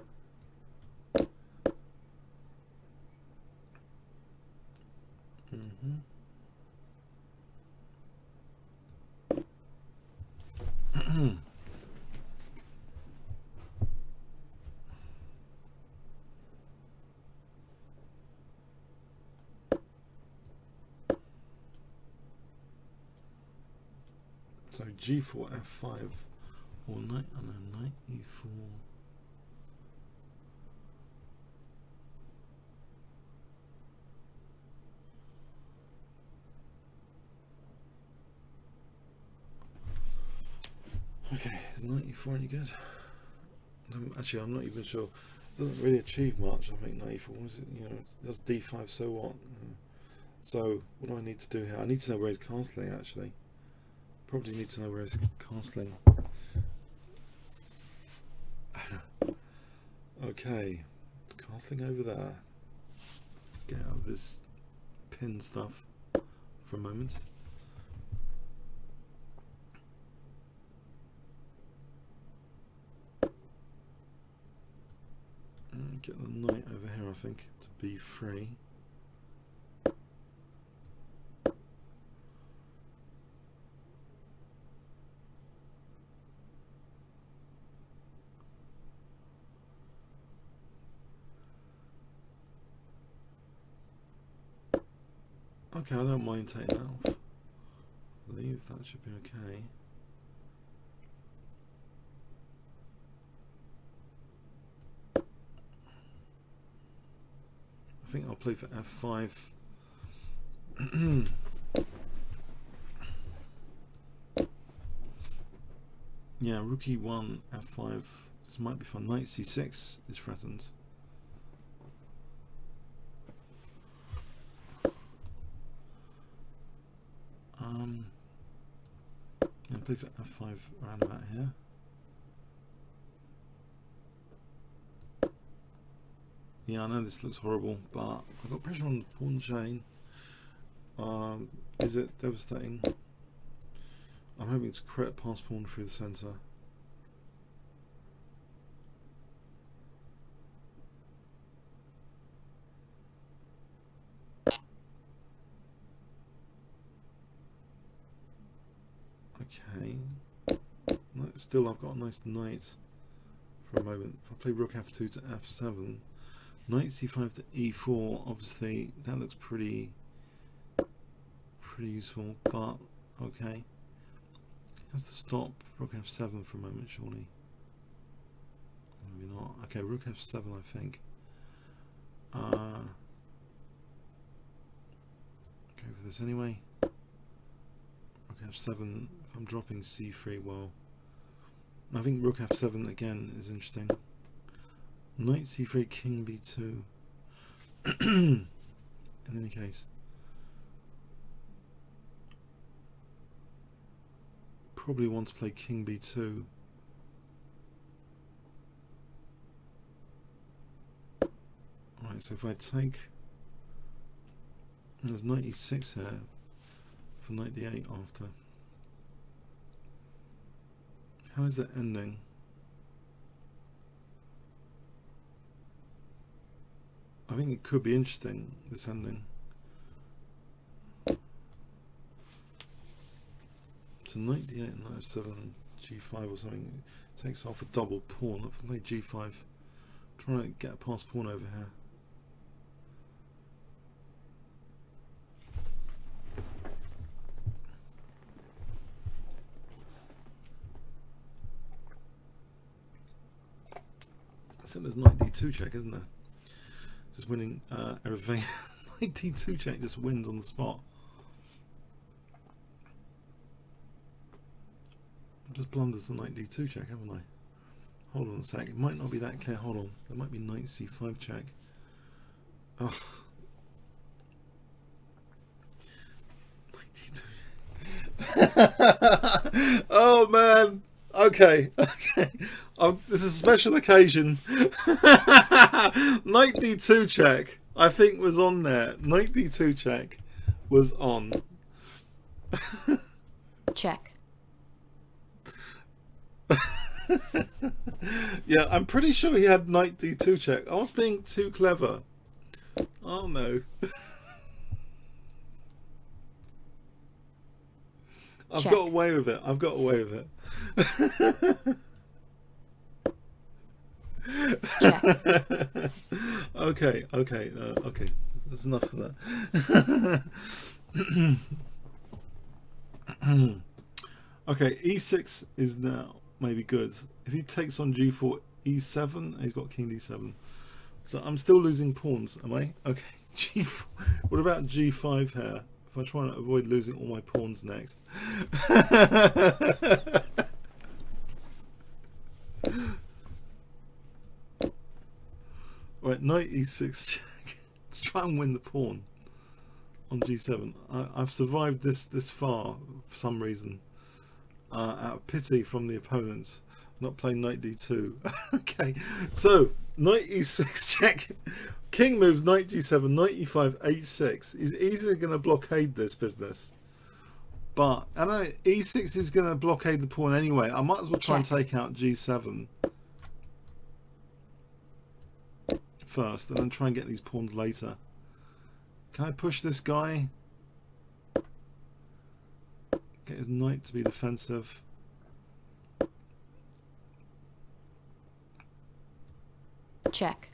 So g4, f5, or knight, oh no, knight e4. Okay, is knight e4 any good? Actually, I'm not even sure. It doesn't really achieve much. I think knight e4 was it, you know, it does d5, so what? So what do I need to do here? I need to know where he's castling actually. Probably need to know where he's castling. Okay, it's castling over there. Let's get out of this pin stuff for a moment. And get the knight over here, I think, to b3. Okay, I don't mind taking that off. I believe that should be okay. I think I'll play for f5. Yeah, rook e1, f5. This might be fun. Knight c6 is threatened. I'll play for f5 around about here. Yeah, I know this looks horrible, but I've got pressure on the pawn chain. Is it devastating? I'm hoping to create a pass pawn through the centre. Okay. Still, I've got a nice knight for a moment. If I play rook f2 to f7, knight c5 to e4, obviously that looks pretty useful, but okay. Has to stop rook f7 for a moment, surely. Maybe not. Okay, rook f7, I think. Go for this anyway. Rook f7. If I'm dropping c3, well, I think rook f7 again is interesting. Knight c3, king b2. In any case, probably want to play king b2. Alright, so if I take, there's knight e6 here for knight d8 after. How is that ending? I think it could be interesting, this ending. So knight d8 and knight f7, g5 or something, takes off a double pawn. If I play g5, trying to get a pass pawn over here. So there's knight d2 check, isn't there? Just winning everything. Knight d2 check just wins on the spot. I've just blundered the knight d2 check, haven't I? Hold on a sec. It might not be that clear. Hold on. There might be knight c5 check. Oh. Knight d2. Oh man. Okay. Okay. This is a special occasion. Knight d2 check, I think, was on there. Knight d2 check was on. Check. Yeah, I'm pretty sure he had knight d2 check. I was being too clever. Oh no. I've got away with it. I've got away with it. Okay, okay, okay. That's enough of that. Okay, e6 is now maybe good. If he takes on g4, e7, he's got king d7. So I'm still losing pawns, am I? Okay, g4. What about g5 here? If I try and avoid losing all my pawns next. Right, knight e6 check. Let's try and win the pawn. on g7. I've survived this far for some reason, out of pity from the opponents. Not playing knight d2. Okay, so knight e6 check. King moves knight g7, knight e5, h6. He's easily going to blockade this business. But I know e6 is going to blockade the pawn anyway. I might as well try and take out g7 first, and then try and get these pawns later. Can I push this guy? Get his knight to be defensive. Check.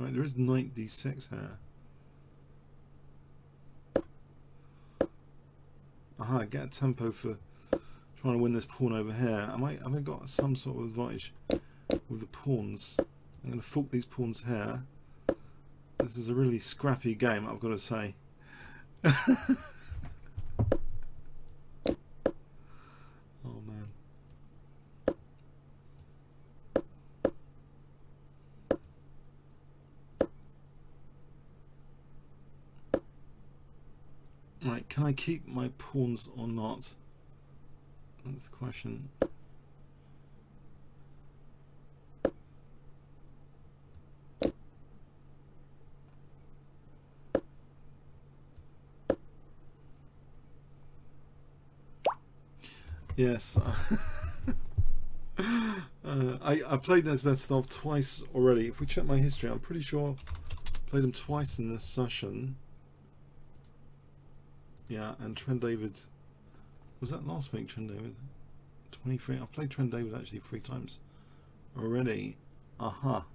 Right, there is knight d6 here. Aha, get a tempo for trying to win this pawn over here. Have I got some sort of advantage with the pawns? I'm going to fork these pawns here. This is a really scrappy game, I've got to say. Oh man. Right, can I keep my pawns or not? That's the question. Yes. I played Nesmetov twice already. If we check my history, I'm pretty sure I played him twice in this session. Yeah, and Trent David, was that last week? Trent David 23. I played Trent David actually 3 times already. Aha.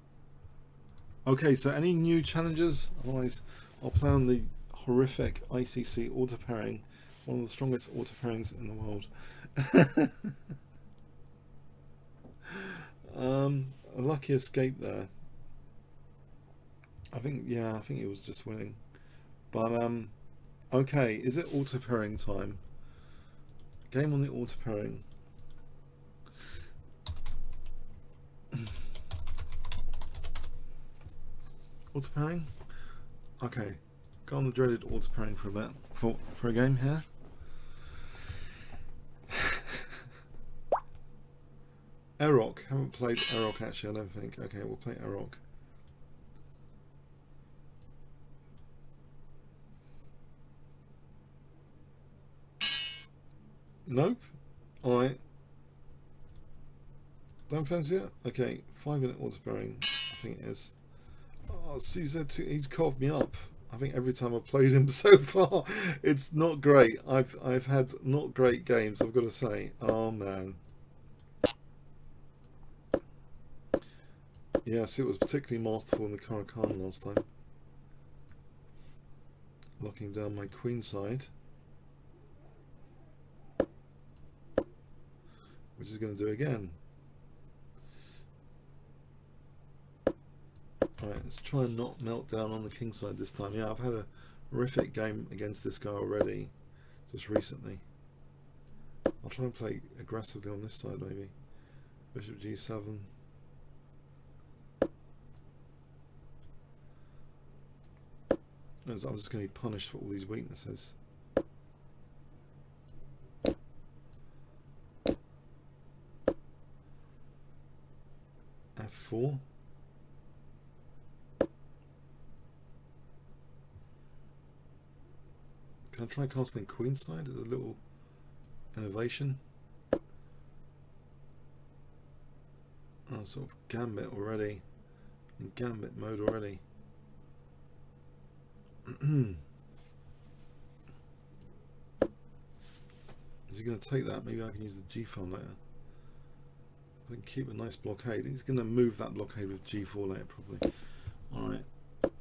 Okay, so any new challenges? Otherwise I'll play on the horrific ICC auto pairing, one of the strongest auto pairings in the world. A lucky escape there. I think he was just winning. But okay, is it auto pairing time? Game on the auto pairing. Auto pairing? Okay. Go on the dreaded auto pairing for a bit. For a game here. Erok. Haven't played Erok actually, I don't think. Okay, we'll play Erok. Nope. Alright. Don't fancy it? Okay, 5-minute auto pairing, I think it is. Oh, CZ2, he's carved me up. I think every time I've played him so far, it's not great. I've had not great games, I've got to say. Oh man. Yes, it was particularly masterful in the Caracan last time. Locking down my queen side. Which is going to do again. Alright, let's try and not melt down on the king side this time. Yeah, I've had a horrific game against this guy already, just recently. I'll try and play aggressively on this side maybe. Bishop g7. I'm just going to be punished for all these weaknesses. F4. Can I try casting queenside as a little innovation? Oh, sort of gambit already. In gambit mode already. Is he going to take that? Maybe I can use the g4 later. If I can keep a nice blockade. He's going to move that blockade with g4 later probably. Alright.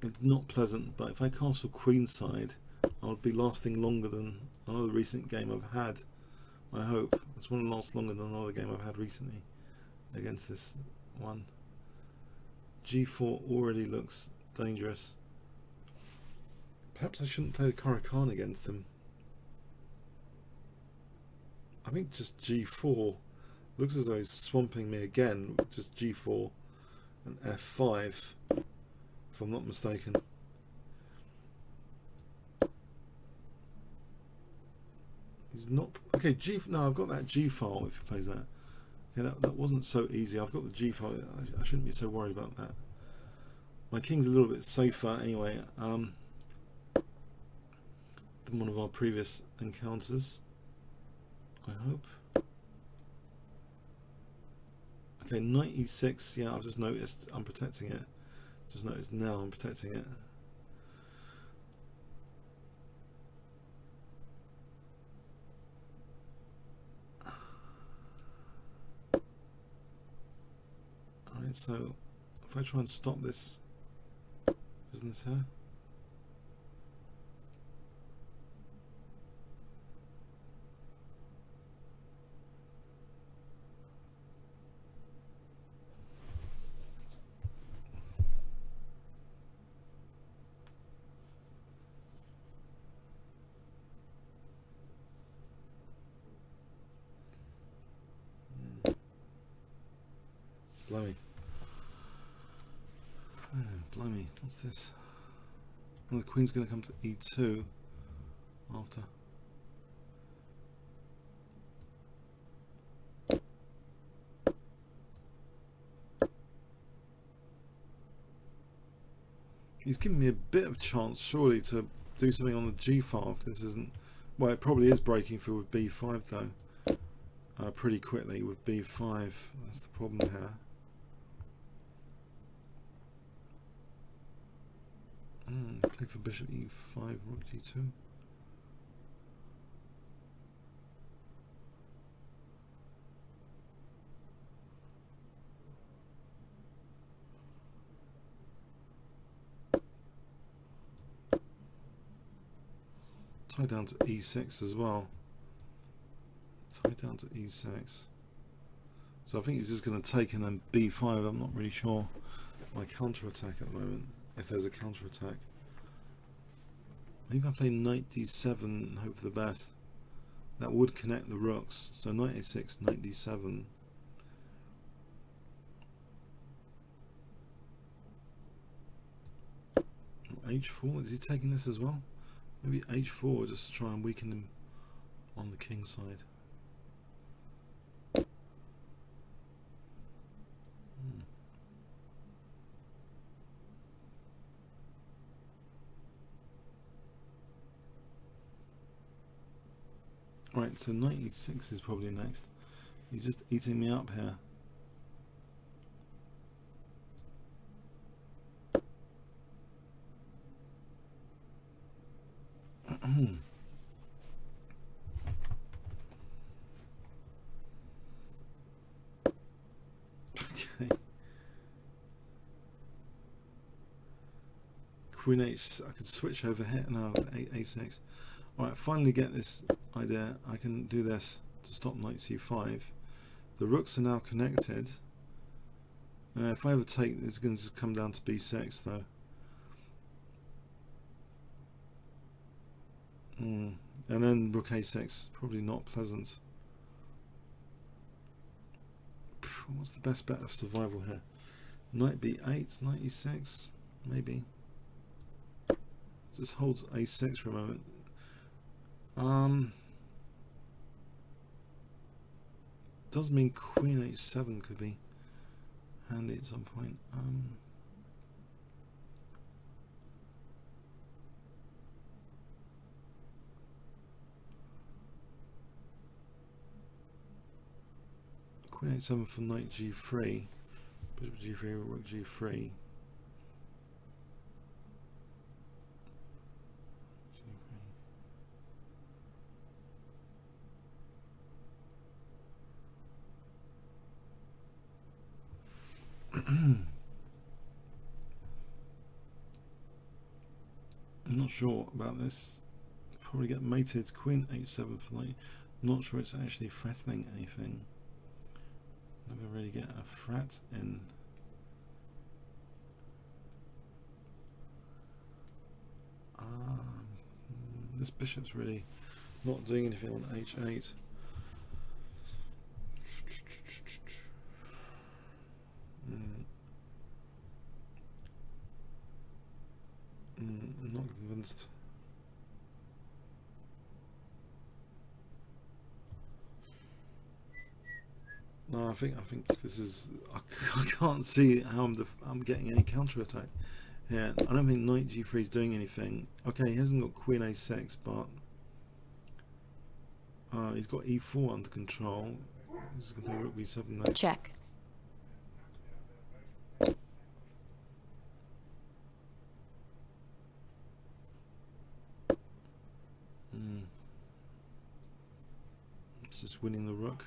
It's not pleasant, but if I castle queenside, I would be lasting longer than another recent game I've had. I hope. I just want to last longer than another game I've had recently against this one. g4 already looks dangerous. Perhaps I shouldn't play the Caracan against him. I think just g4 looks as though he's swamping me again. Just g4 and f5, if I'm not mistaken. He's not okay. G. No, I've got that G file. If he plays that, okay, that wasn't so easy. I've got the G file. I shouldn't be so worried about that. My king's a little bit safer anyway than one of our previous encounters, I hope. Okay, knight e6. Yeah, I've just noticed I'm protecting it. Just noticed now I'm protecting it. Alright, so if I try and stop this business here. Blimey. Oh, blimey, what's this? Well, the queen's going to come to e2 after. He's giving me a bit of chance, surely, to do something on the g file if this isn't... Well, it probably is breaking through with b5 though. Pretty quickly with b5. That's the problem here. Play for bishop e5, rook g2. Tie down to e6 as well. Tie down to e6. So I think he's just going to take and then b5. I'm not really sure my counter attack at the moment, if there's a counter attack. Maybe I play knight d7 and hope for the best. That would connect the rooks. So knight a6, knight d7. H4, is he taking this as well? Maybe h4 just to try and weaken him on the king side. Right, so knight e6 is probably next. He's just eating me up here. Okay. Queen h. I could switch over here now. A6. All right. Finally get this idea. I can do this to stop knight c5. The rooks are now connected. If I ever take, it's going to just come down to b6 though. And then rook a6. Probably not pleasant. What's the best bet of survival here? Knight b8, knight e6, maybe. Just holds a6 for a moment. Does mean queen h7 could be handy at some point. Queen h7 for knight g3, bishop g3, rook g3. I'm not sure about this. Probably get mated. Queen h7 for knight. Not sure it's actually threatening anything. Never really get a threat in. This bishop's really not doing anything on h8. I'm not convinced. No, I think this is. I can't see how I'm getting any counter attack here. I don't think knight g3 is doing anything. Okay, he hasn't got queen a6, but he's got e4 under control. He's going to rook b7 next. Check. It's just winning the rook.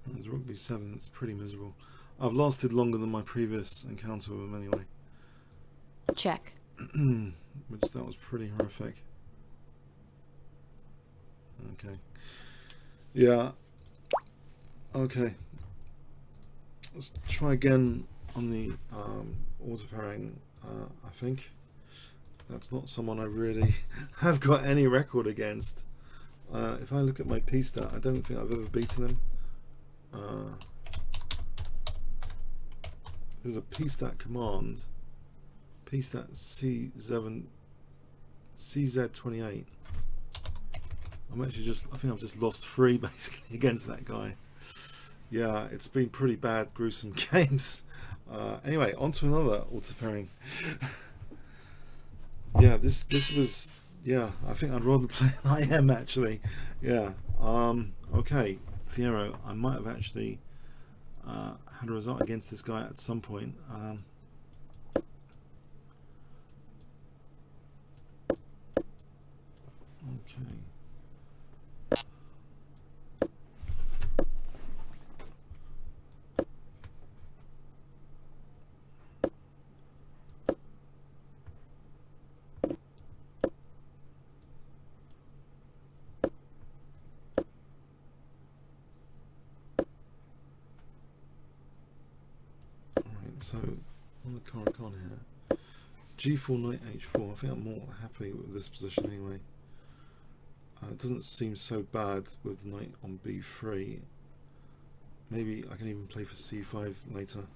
There's rook b7. It's pretty miserable. I've lasted longer than my previous encounter with him anyway. Check. Which that was pretty horrific. Okay. Yeah. Okay. Let's try again on the auto pairing. I think that's not someone I really have got any record against. If I look at my P stat, I don't think I've ever beaten him. There's a P stat command. P stat C7 CZ28. I'm actually I think I've just lost 3 basically against that guy. Yeah, it's been pretty bad, gruesome games. Anyway, on to another auto pairing. Yeah, this was, yeah, I think I'd rather play an IM actually. Yeah. Okay, Fiero, I might have actually had a result against this guy at some point. Okay. So on the Caracon here, g4 knight h4. I think I'm more happy with this position anyway. It doesn't seem so bad with knight on b3. Maybe I can even play for c5 later.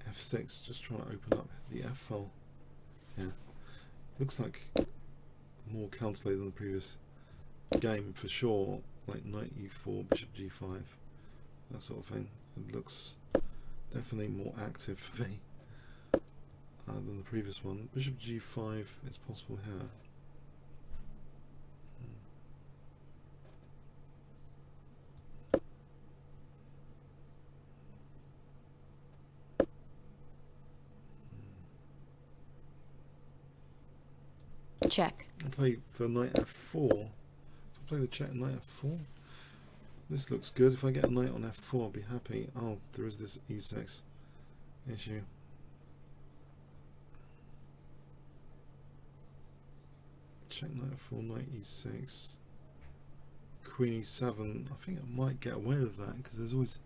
F6, just trying to open up the F file. Yeah, looks like more counterplay than the previous game for sure. Like knight e4, bishop g5, that sort of thing. It looks definitely more active for me than the previous one. Bishop g5, it's possible here. Check. I play for knight f4. If I play the check knight f4, this looks good. If I get a knight on f4, I'll be happy. Oh, there is this e6 issue. Check knight f4, knight e6, queen e7. I think I might get away with that because there's always,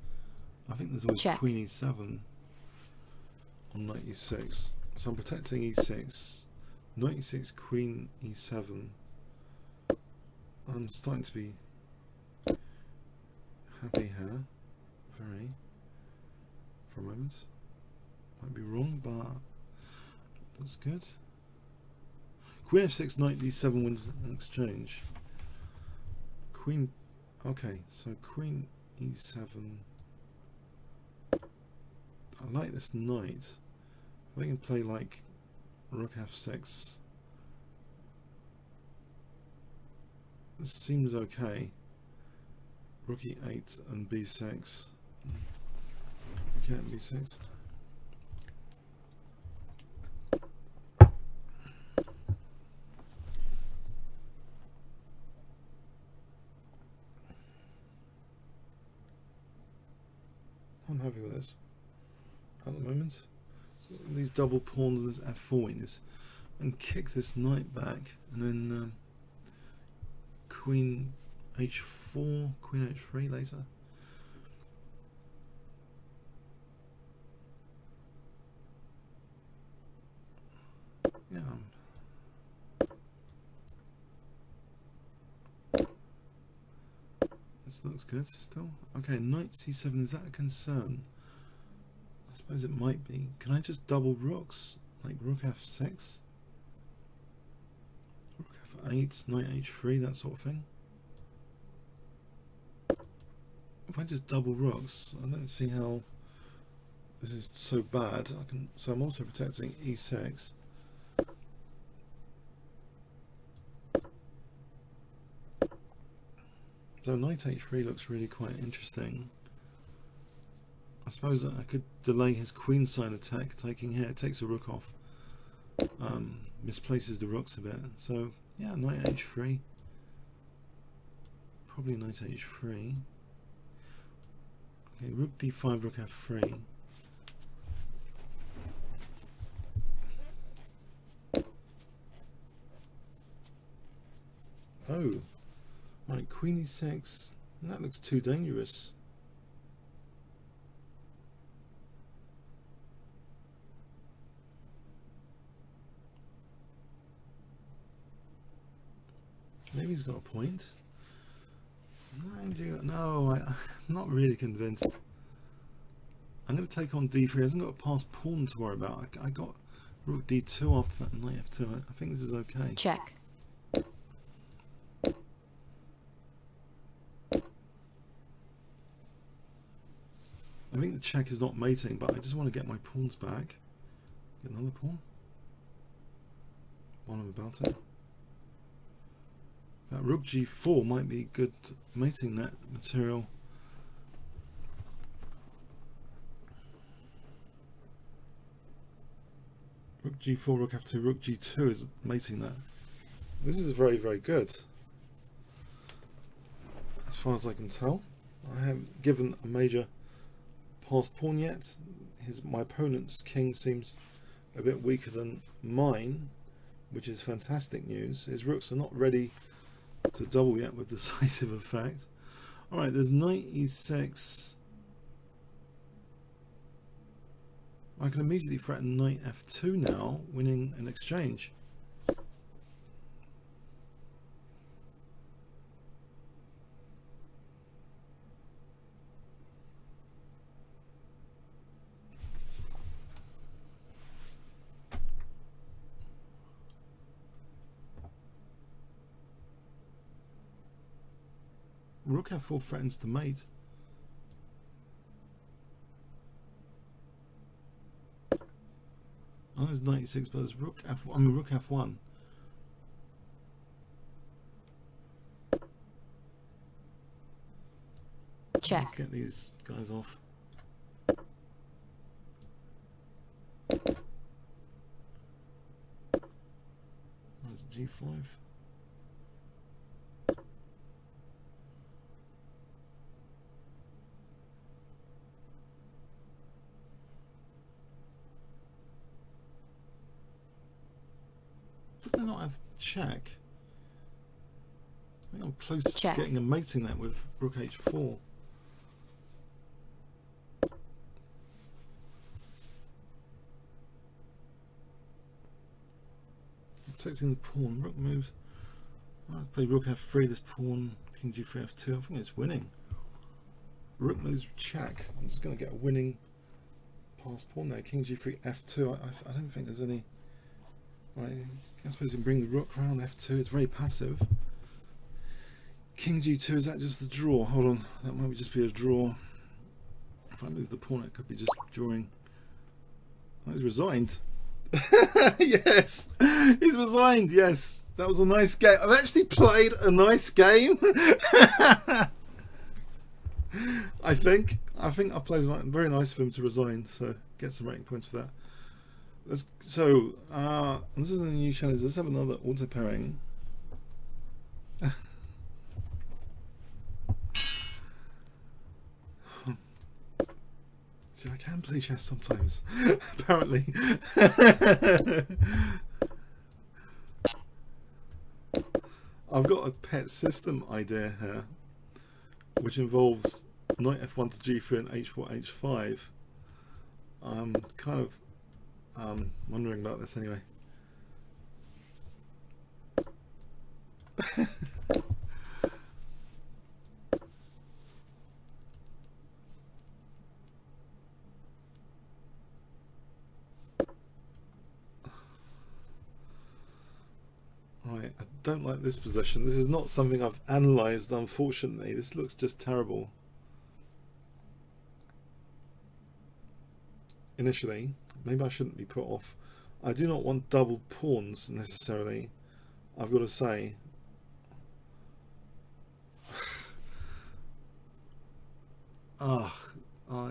I think there's always check. Queen e7 on knight e6. So I'm protecting e6. Knight e6, queen e7. I'm starting to be happy here, very, for a moment. Might be wrong, but looks good. Queen f6, knight d7 wins an exchange. Queen, okay, so queen e7. I like this knight. If I can play like rook f6, this seems okay. Rook e8 and b6. Okay, b6. I'm happy with this at the moment. So these double pawns and this f4 weakness, and kick this knight back, and then queen h4, queen h3 later. Yeah. This looks good still. Okay, knight c7, is that a concern? I suppose it might be. Can I just double rooks? Like rook f6? Rook f8, knight h3, that sort of thing? If I just double rooks, I don't see how this is so bad. So I'm also protecting e6. So knight h3 looks really quite interesting. I suppose I could delay his queenside attack, taking here. It takes a rook off. Misplaces the rooks a bit. So yeah, knight h3. Probably knight h3. Okay, rook d5, rook f3. Oh, right, queen e6. That looks too dangerous. Maybe he's got a point. No, I'm not really convinced. I'm going to take on d3. He hasn't got a passed pawn to worry about. I got rook d2 after that, knight f2. I think this is okay. Check. I think the check is not mating, but I just want to get my pawns back. Get another pawn. While I'm about it. That rook g4 might be good mating net material. Rook g4, rook f2, rook g2 is mating net. This is very, very good. As far as I can tell. I haven't given a major passed pawn yet. My opponent's king seems a bit weaker than mine, which is fantastic news. His rooks are not ready to double yet with decisive effect. Alright, there's knight e6. I can immediately threaten knight f2 now, winning an exchange. Rook f4 threatens to mate. Oh, there's knight e6, but there's rook f1. I mean rook f1. Check. Let's get these guys off. There's g5. Doesn't it not have check? I think I'm close to getting a mating net with rook h4. Protecting the pawn. Rook moves. I'll play rook f3. This pawn, king g3 f2. I think it's winning. Rook moves check. I'm just going to get a winning passed pawn there. King g3 f2. I don't think there's any. Right, I suppose you can bring the rook round f2. It's very passive. King g2, is that just the draw? Hold on, that might just be a draw. If I move the pawn, it could be just drawing. Oh, he's resigned. Yes, he's resigned. Yes, that was a nice game. I've actually played a nice game. I think I played very nice of him to resign. So get some rating points for that. So this is a new challenge. Let's have another auto pairing. I can play chess sometimes, apparently. I've got a pet system idea here, which involves knight f1 to g3 and h4, h5. I'm kind of wondering about this anyway. Right, I don't like this position. This is not something I've analysed, unfortunately. This looks just terrible. Initially, maybe I shouldn't be put off. I do not want doubled pawns necessarily, I've got to say.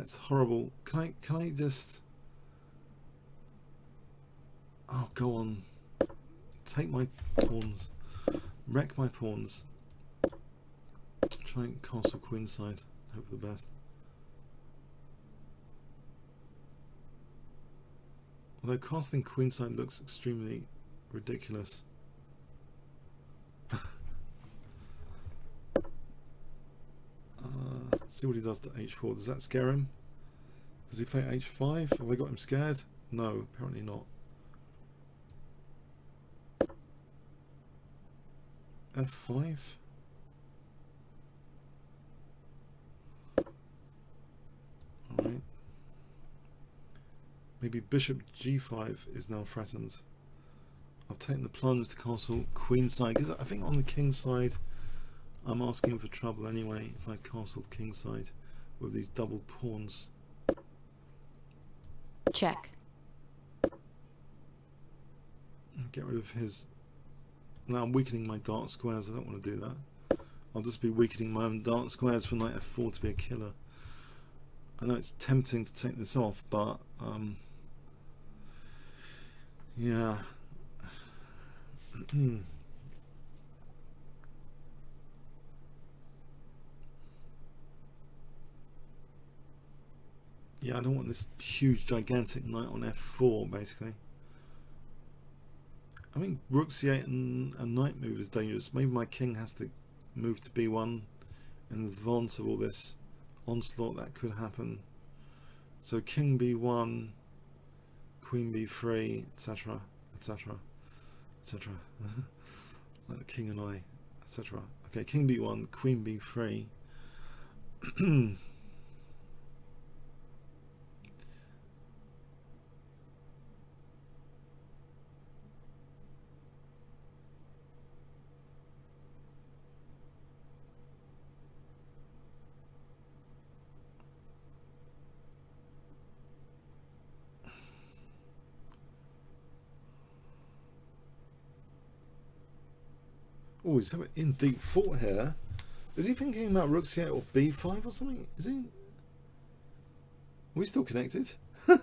It's horrible. Can I just... Oh, go on. Take my pawns. Wreck my pawns. Try and castle queenside. Hope for the best. Although casting queenside looks extremely ridiculous. Let's see what he does to h4. Does that scare him? Does he play h5? Have I got him scared? No, apparently not. f5? Alright. Maybe bishop g5 is now threatened. I've taken the plunge to castle queenside, because I think on the king side I'm asking for trouble anyway if I castle king side with these double pawns. Check. Get rid of his... Now I'm weakening my dark squares. I don't want to do that. I'll just be weakening my own dark squares for knight f4 to be a killer. I know it's tempting to take this off, but yeah. Yeah, I don't want this huge gigantic knight on f4 basically. I think rook c8 and a knight move is dangerous. Maybe my king has to move to b1 in advance of all this onslaught that could happen. So king b1, queen b3, etc, etc, etc. Like the king and I, etc. Okay, king b1, queen b3. Oh, he's in deep thought here. Is he thinking about rook c8 or b5 or something? Is he? Are we still connected? I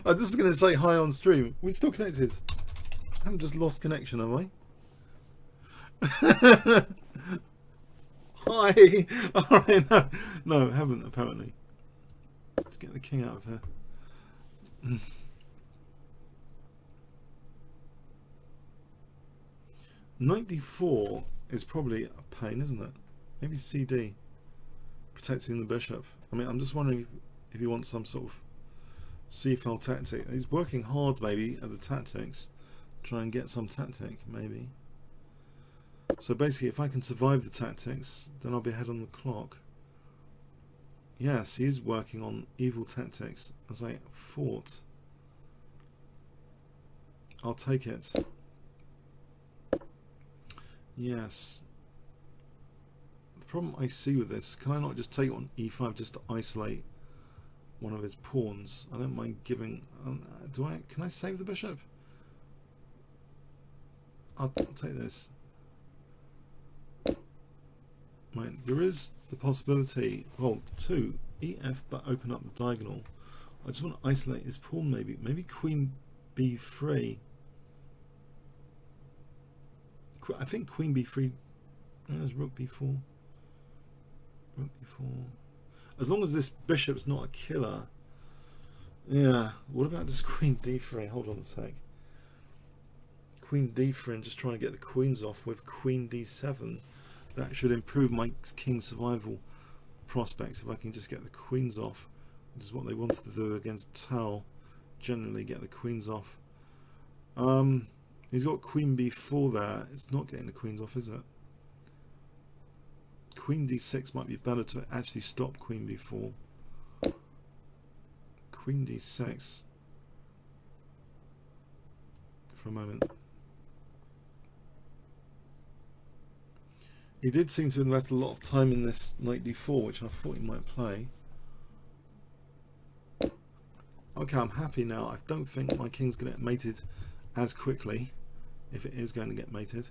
was just going to say hi on stream. We're still connected. I haven't just lost connection, have I? Hi. Alright, no, haven't apparently. Let's get the king out of here. Knight d4 is probably a pain, isn't it? Maybe cd, protecting the bishop. I mean, I'm just wondering if he wants some sort of c-file tactic. He's working hard maybe at the tactics, try and get some tactic maybe. So basically if I can survive the tactics, then I'll be ahead on the clock. Yes, he is working on evil tactics as I fought. I'll take it. Yes. The problem I see with this, can I not just take it on e5 just to isolate one of his pawns? I don't mind giving... can I save the bishop? I'll take this. Right, there is the possibility, well, two, ef but open up the diagonal. I just want to isolate his pawn maybe. Maybe queen b3. I think queen b3. There's rook b4. Rook b4. As long as this bishop's not a killer, Yeah, what about just queen d3? Hold on a sec. Queen d3 and just trying to get the queens off with queen d7. That should improve my king survival prospects if I can just get the queens off, which is what they wanted to do against Tal. Generally get the queens off. He's got queen b4 there. It's not getting the queens off, is it? Queen d6 might be better to actually stop queen b4. Queen d6 for a moment. He did seem to invest a lot of time in this knight d4, which I thought he might play. Okay, I'm happy now. I don't think my king's going to get mated as quickly, if it is going to get mated.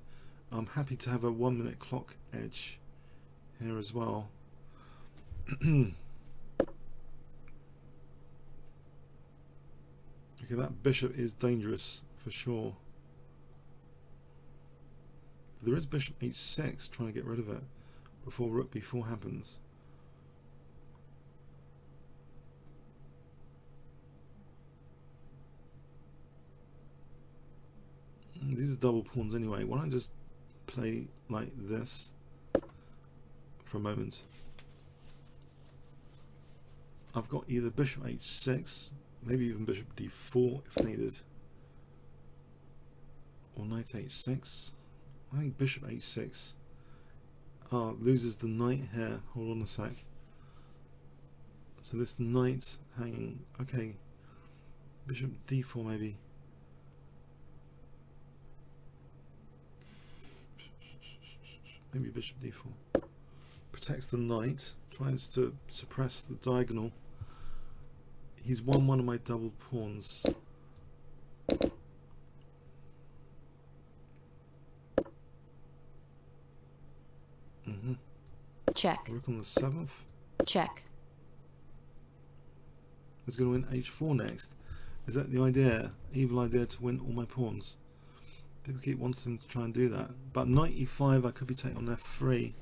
I'm happy to have a 1 minute clock edge here as well. Okay, that bishop is dangerous for sure. There is bishop h6 trying to get rid of it before rook b4 happens. These are double pawns anyway. Why don't I just play like this for a moment? I've got either bishop h6, maybe even bishop d4 if needed, or knight h6. I think bishop h6 loses the knight here. Hold on a sec. So this knight hanging. Okay, bishop d4 maybe. Maybe bishop d4 protects the knight, tries to suppress the diagonal. He's won one of my double pawns. Check. Rook on the 7th. Check. He's going to win h4 next. Is that the idea? Evil idea to win all my pawns? People keep wanting to try and do that. But knight e5, I could be taking on f3.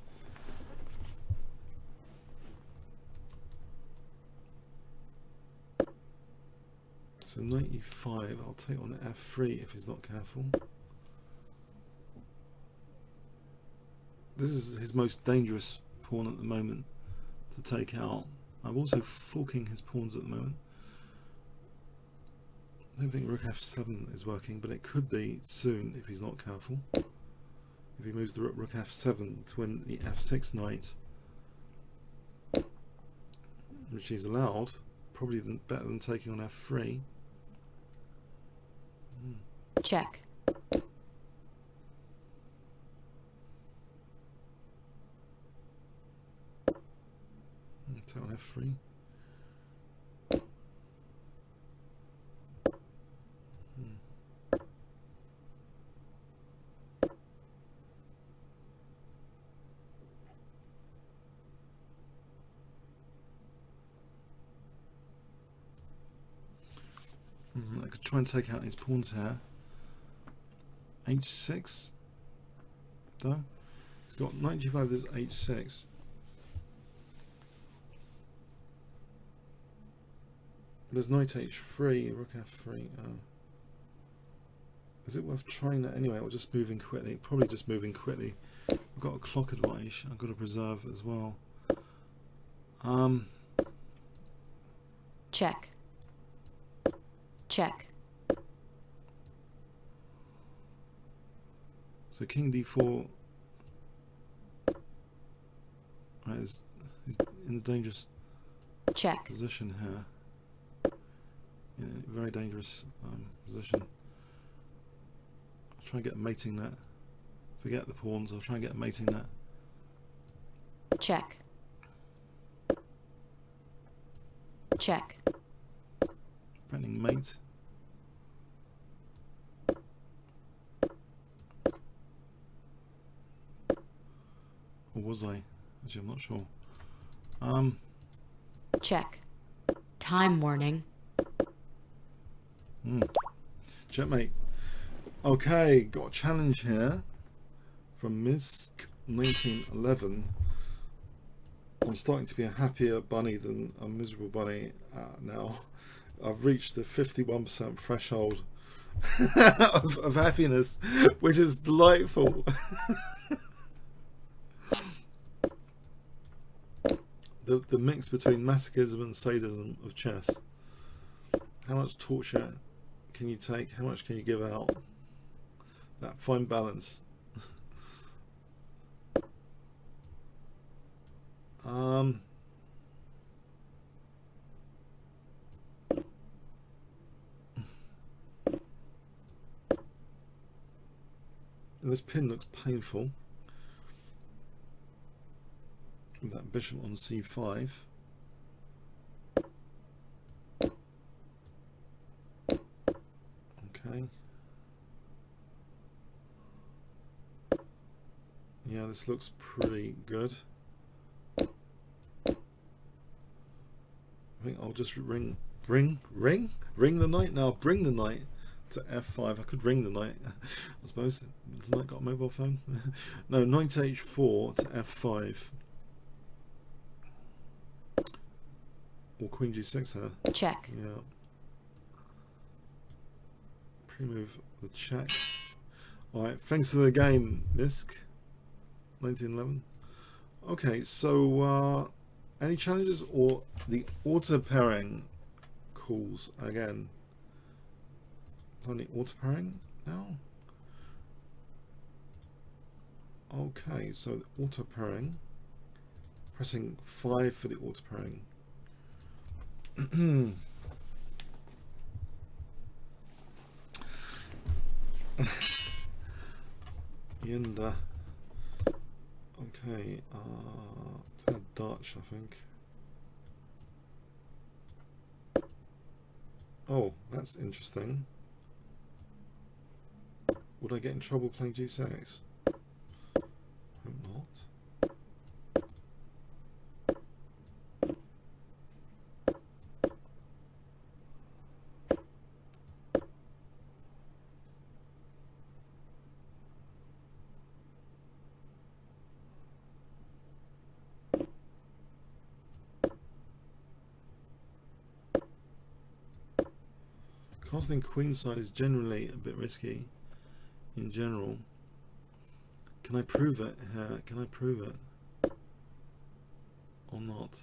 So knight e5, I'll take on f3 if he's not careful. This is his most dangerous pawn at the moment to take out. I'm also forking his pawns at the moment. I don't think rook f7 is working, but it could be soon if he's not careful. If he moves the rook f7 to win the f6 knight, which he's allowed, probably better than taking on f3. Check. Take on f3. I could try and take out his pawns here. h6 though. He's got knight g5, there's h6. There's knight h3, rook f3. Is it worth trying that anyway, or just moving quickly? Probably just moving quickly. I've got a clock advantage I've got to preserve as well. Check. Check. So king d4. Right, he's in a dangerous Check. position here. Yeah, very dangerous position. I'll try and get a mating net. Forget the pawns, I'll try and get a mating net. Check. Check. Threatening mate. Or was I? Actually, I'm not sure. Check. Time warning. Checkmate. Okay, got a challenge here from Misk 1911. I'm starting to be a happier bunny than a miserable bunny now. I've reached the 51% threshold of happiness, which is delightful. the mix between masochism and sadism of chess. How much torture can you take? How much can you give out? That fine balance. This pin looks painful. With that bishop on c5. Okay. Yeah, this looks pretty good. I think I'll just ring the knight now. Bring the knight to f5. I could ring the knight, I suppose. Has the knight got a mobile phone? No, knight h4 to f5. Or queen g6 here. Check. Yeah. Pre-move the check. Alright, thanks for the game, Misk. 1911. Okay, so any challenges or the auto pairing calls again? Plenty auto pairing now. Okay, so the auto pairing. Pressing 5 for the auto pairing. Yenda. Okay, Dutch, I think. Oh, that's interesting. Would I get in trouble playing G6? Hope not. Casting queenside is generally a bit risky in general. Can I prove it here? Can I prove it? Or not?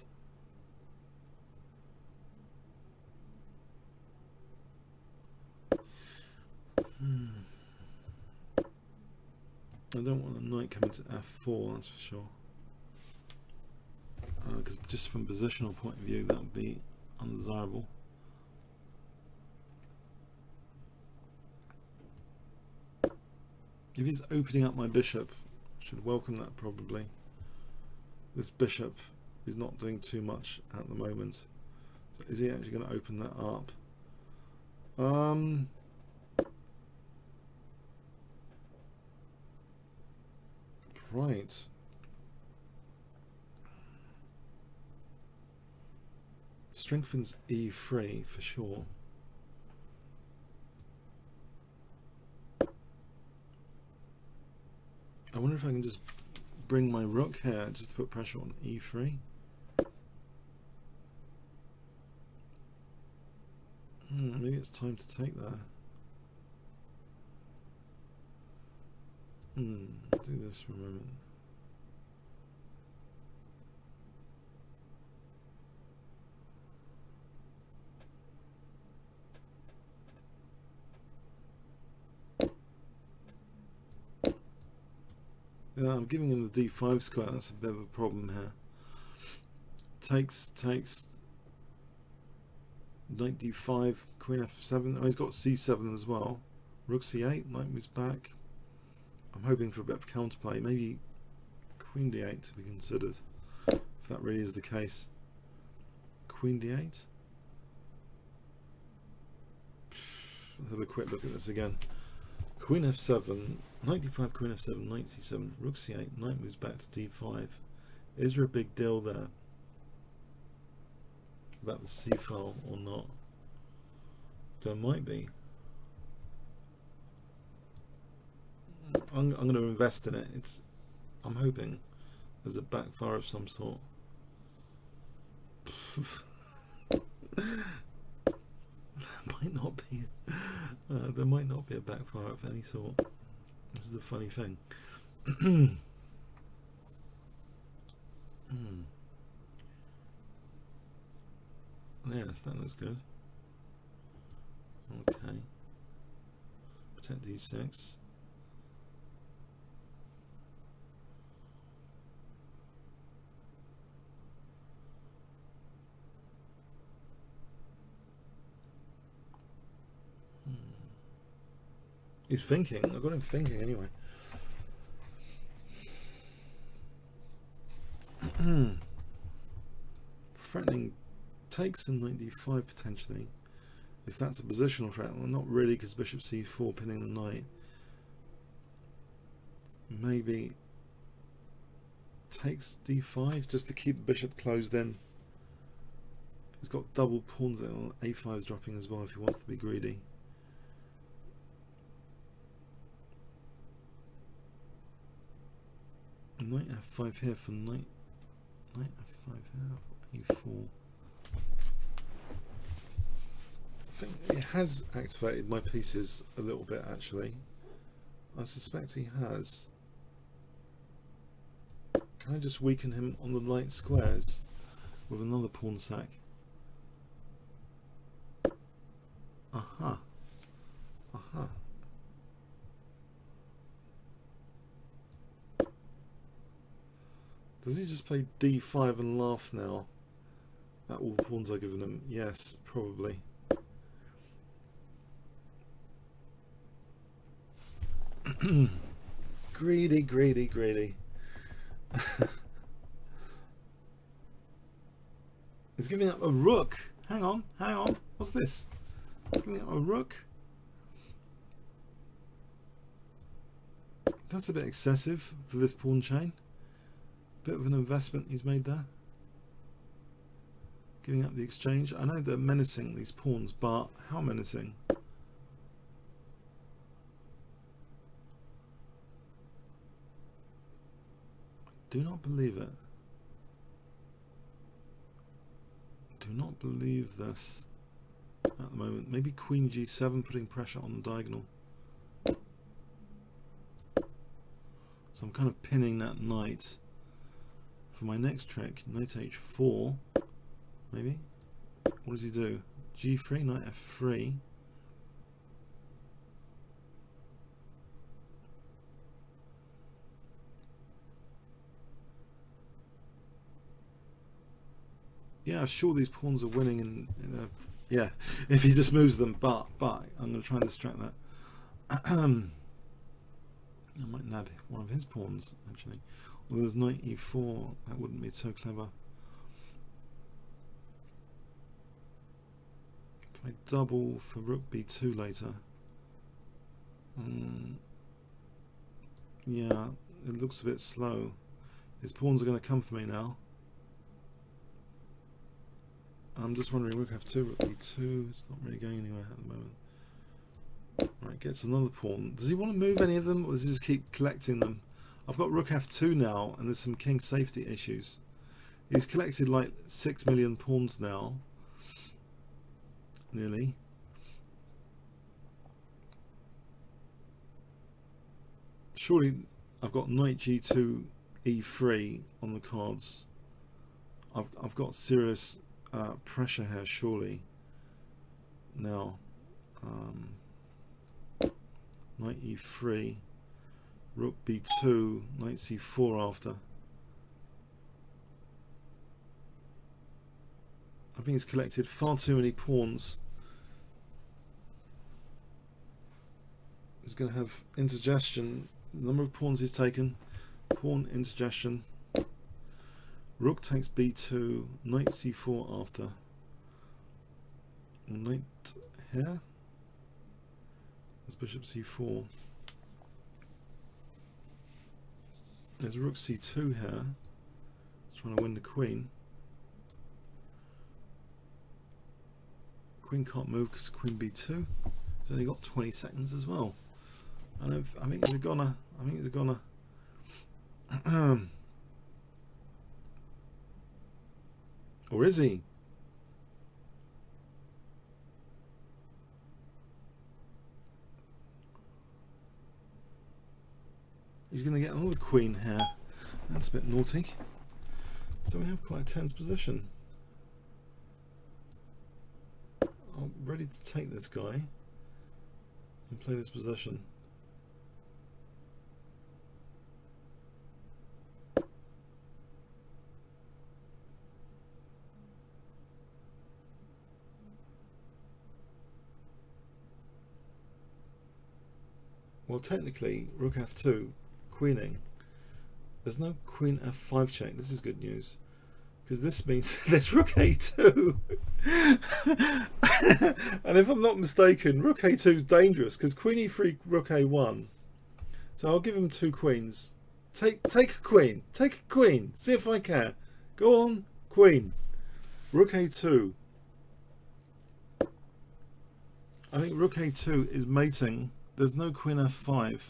I don't want a knight coming to f4, that's for sure. Because just from a positional point of view, that would be undesirable. If he's opening up my bishop, I should welcome that probably. This bishop is not doing too much at the moment. So is he actually going to open that up? Right. Strengthens e3 for sure. I wonder if I can just bring my rook here just to put pressure on e3. Maybe it's time to take that. Do this for a moment. Yeah, I'm giving him the d5 square. That's a bit of a problem here. Takes knight d5, queen f7. Oh, he's got c7 as well. Rook c8, knight moves back. I'm hoping for a bit of counterplay. Maybe queen d8 to be considered, if that really is the case. Queen d8. Let's have a quick look at this again. Queen f7, knight d5, queen f7, knight c7, rook c8, knight moves back to d5. Is there a big deal there about the c file or not? There might be. I'm going to invest in it. I'm hoping there's a backfire of some sort. not be there might not be a backfire of any sort. This is the funny thing. Yes, that looks good. Okay. Protect D6. He's thinking. I got him thinking anyway. Threatening takes in knight d5 potentially. If that's a positional threat, well, not really, because bishop c4 pinning the knight. Maybe takes d5 just to keep the bishop closed in. He's got double pawns there. Well, a5 is dropping as well if he wants to be greedy. Knight f5 here for knight f5 here, e4. I think it has activated my pieces a little bit actually. I suspect he has. Can I just weaken him on the light squares with another pawn sack? Aha. Aha. Does he just play d5 and laugh now at all the pawns I've given him? Yes, probably. Greedy, greedy, greedy. He's giving up a rook. Hang on, hang on. What's this? He's giving up a rook. That's a bit excessive for this pawn chain. Bit of an investment he's made there. Giving up the exchange. I know they're menacing, these pawns, but how menacing? Do not believe it. Do not believe this at the moment. Maybe queen g7 putting pressure on the diagonal. So I'm kind of pinning that knight. For my next trick, knight h4, maybe. What does he do? g3, knight f3. Yeah, sure these pawns are winning, and yeah, if he just moves them. But I'm going to try and distract that. I might nab one of his pawns actually. Well, there's knight e4. That wouldn't be so clever. If I double for rook b2 later. Yeah, it looks a bit slow. His pawns are going to come for me now. I'm just wondering, rook f2, rook b2. It's not really going anywhere at the moment. Right, gets another pawn. Does he want to move any of them, or does he just keep collecting them? I've got rook f2 now, and there's some king safety issues. He's collected like 6 million pawns now. Nearly. Surely I've got knight g2, e3 on the cards. I've got serious pressure here, surely. Now, knight e3. Rook b2, knight c4 after. I think he's collected far too many pawns. He's going to have indigestion. The number of pawns he's taken. Pawn indigestion. Rook takes b2, knight c4 after. Knight here. There's bishop c4. There's rook c2 here. Trying to win the queen. Queen can't move because queen b2. He's only got 20 seconds as well. I think he's a goner. I think he's a goner. Or is he? he's going to get another queen here. That's a bit naughty. So we have quite a tense position. I'm ready to take this guy and play this position. Well, technically, rook f2, queening. There's no queen f5 check. This is good news, because this means there's rook a2. And if I'm not mistaken, rook a2 is dangerous, because queen e3, rook a1. So I'll give him two queens. Take a queen. Take a queen. See if I can. Go on, queen. Rook a2. I think rook a2 is mating. There's no queen f5.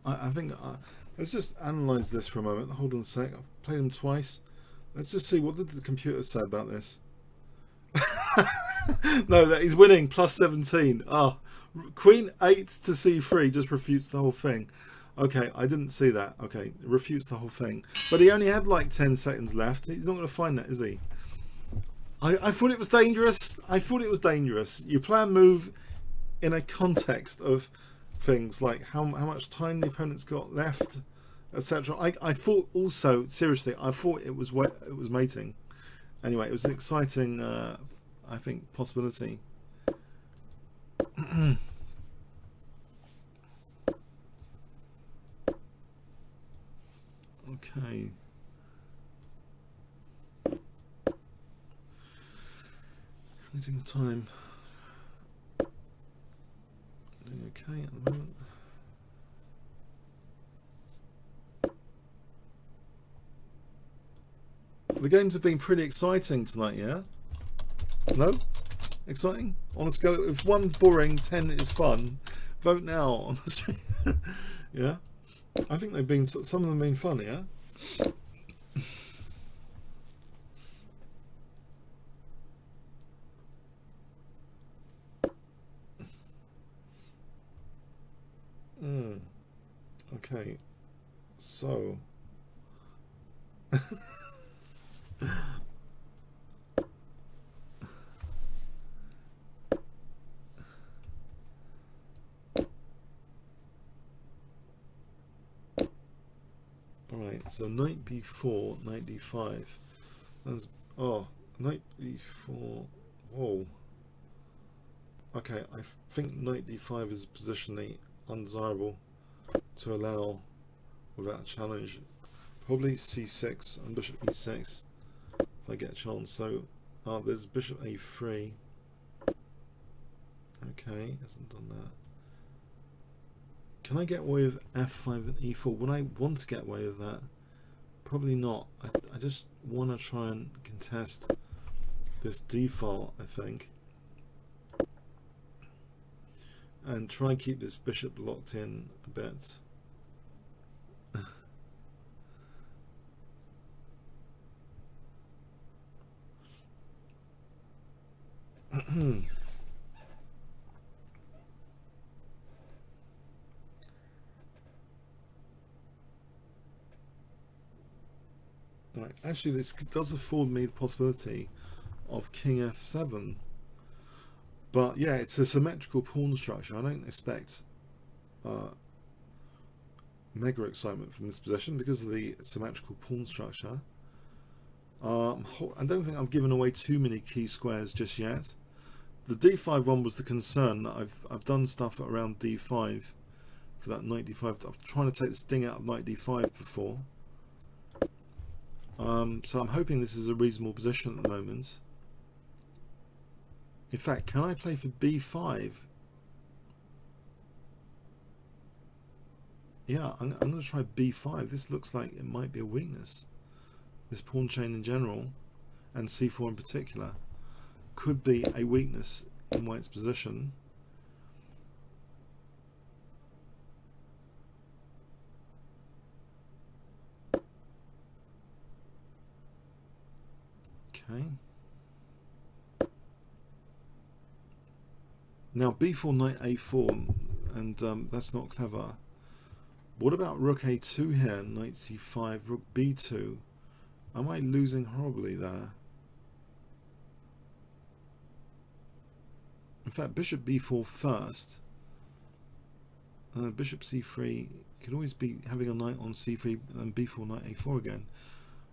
I think let's just analyze this for a moment. Hold on a sec. I've played them twice. Let's just see what did the computer say about this. No, that he's winning plus 17. Ah, queen 8 to c3 just refutes the whole thing. Okay, I didn't see that. Okay, refutes the whole thing. But he only had like 10 seconds left. He's not going to find that, is he? I thought it was dangerous. I thought it was dangerous. You play a move in a context of things like how much time the opponent's got left, etc. I thought also, seriously, I thought it was mating. Anyway, it was an exciting, I think, possibility. Okay. Losing time. Doing okay at the moment. The games have been pretty exciting tonight, yeah? No? Exciting? On a scale, if 1's boring, 10 is fun. Vote now on the stream. Yeah? I think they've been, some of them have been fun, yeah? Okay, so alright, so knight b4, knight d5. That's, oh, knight b4. Whoa. Okay, I think knight d5 is positionally undesirable to allow without a challenge. Probably c6 and bishop e6 if I get a chance. So there's bishop a3. Okay, hasn't done that. Can I get away with f5 and e4? Would I want to get away with that? Probably not. I just want to try and contest this d file, I think, and try and keep this bishop locked in a bit. Right, actually this does afford me the possibility of king f7, but yeah, it's a symmetrical pawn structure. I don't expect mega excitement from this position because of the symmetrical pawn structure. I don't think I've given away too many key squares just yet. The d5 one was the concern. I've done stuff around d5 for that knight d5. I'm trying to take the sting out of knight d5 before. So I'm hoping this is a reasonable position at the moment. In fact, can I play for b5? Yeah, I'm going to try b5. This looks like it might be a weakness. This pawn chain in general, and c4 in particular, could be a weakness in white's position. Okay. Now b4, knight a4, and that's not clever. What about rook a2 here, knight c5, rook b2? Am I losing horribly there? In fact, bishop b4 first. Bishop c3 could always be having a knight on c3 and b4, knight a4 again.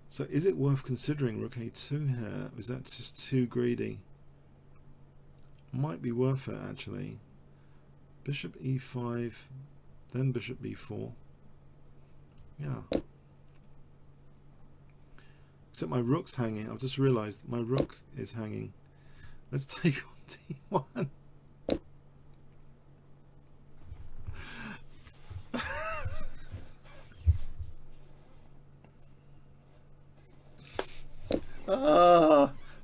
So is it worth considering rook a2 here? Or is that just too greedy? Might be worth it actually. Bishop e5, then bishop b4. Yeah. Except my rook's hanging. I've just realised my rook is hanging. Let's take on d1.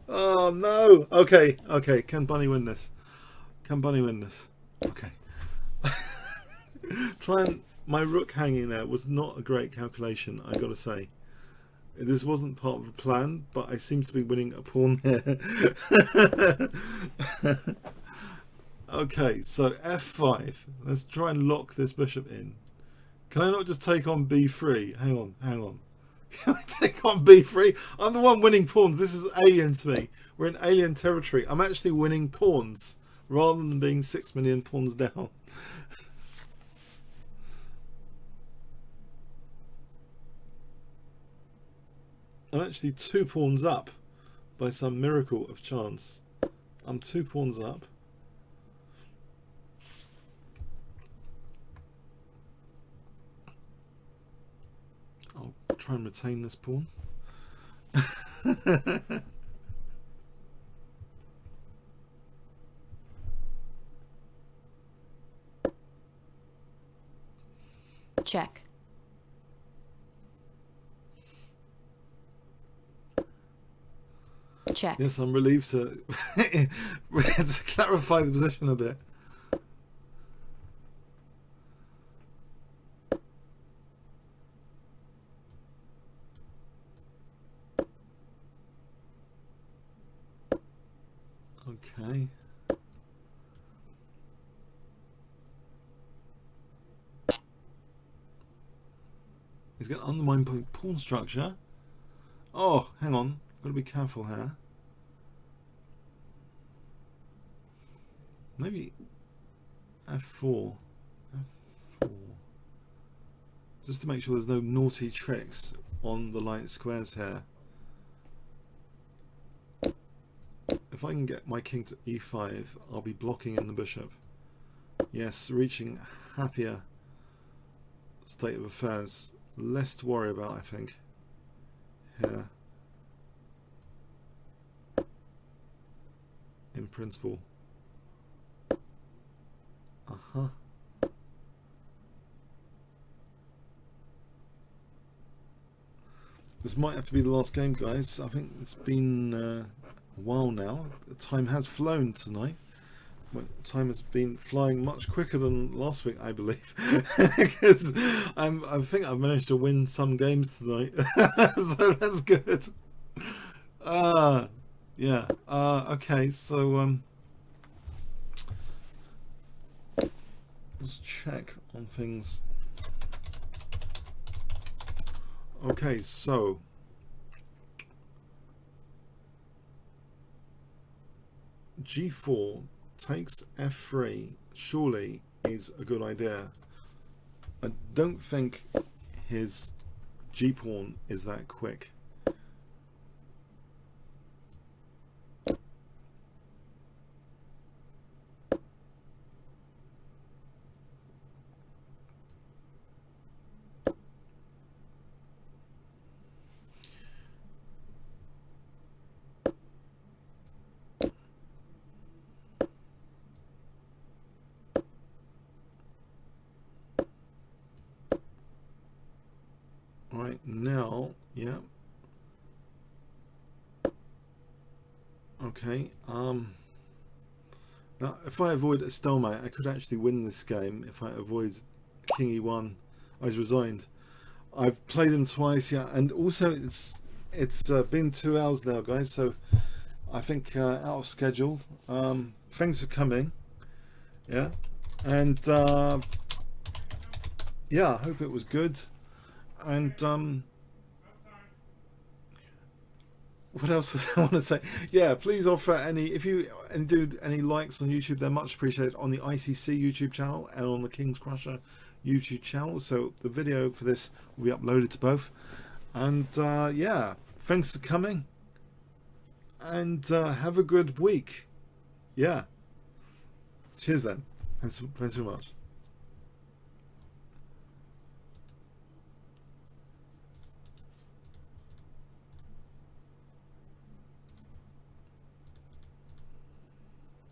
Oh no. Okay, okay. Can Bunny win this? Can Bunny win this? Okay. My rook hanging there was not a great calculation, I gotta say. This wasn't part of the plan, but I seem to be winning a pawn here. Okay, so f5. Let's try and lock this bishop in. Can I not just take on b3? Hang on, hang on. Can I take on b3? I'm the one winning pawns. This is alien to me. We're in alien territory. I'm actually winning pawns rather than being 6 million pawns down. I'm actually 2 pawns up by some miracle of chance. I'm 2 pawns up. I'll try and retain this pawn. Check. Check. Yes, I'm relieved to clarify the position a bit. Okay. He's going to undermine my pawn structure. Oh, hang on. Got to be careful here. Maybe f4. f4. Just to make sure there's no naughty tricks on the light squares here. If I can get my king to e5, I'll be blocking in the bishop. Yes, reaching a happier state of affairs. Less to worry about, I think. Here. In principle. Uh-huh. This might have to be the last game, guys. I think it's been a while now. The time has flown tonight. Time has been flying much quicker than last week, I believe. Because I think I've managed to win some games tonight. So that's good. Yeah. Okay, so let's check on things. Okay, so g4 takes f3 surely is a good idea. I don't think his g-pawn is that quick. Right now, yeah. Okay. Now, if I avoid a stalemate, I could actually win this game. If I avoid king e1, I was resigned. I've played him twice, yeah, and also it's been 2 hours now, guys. So I think out of schedule. Thanks for coming. Yeah, and yeah, I hope it was good. And what else does I want to say? Yeah, please offer any, if you do any likes on YouTube, they're much appreciated on the ICC YouTube channel and on the King's Crusher YouTube channel. So the video for this will be uploaded to both. And yeah, thanks for coming, and have a good week. Yeah, cheers then. Thanks very much.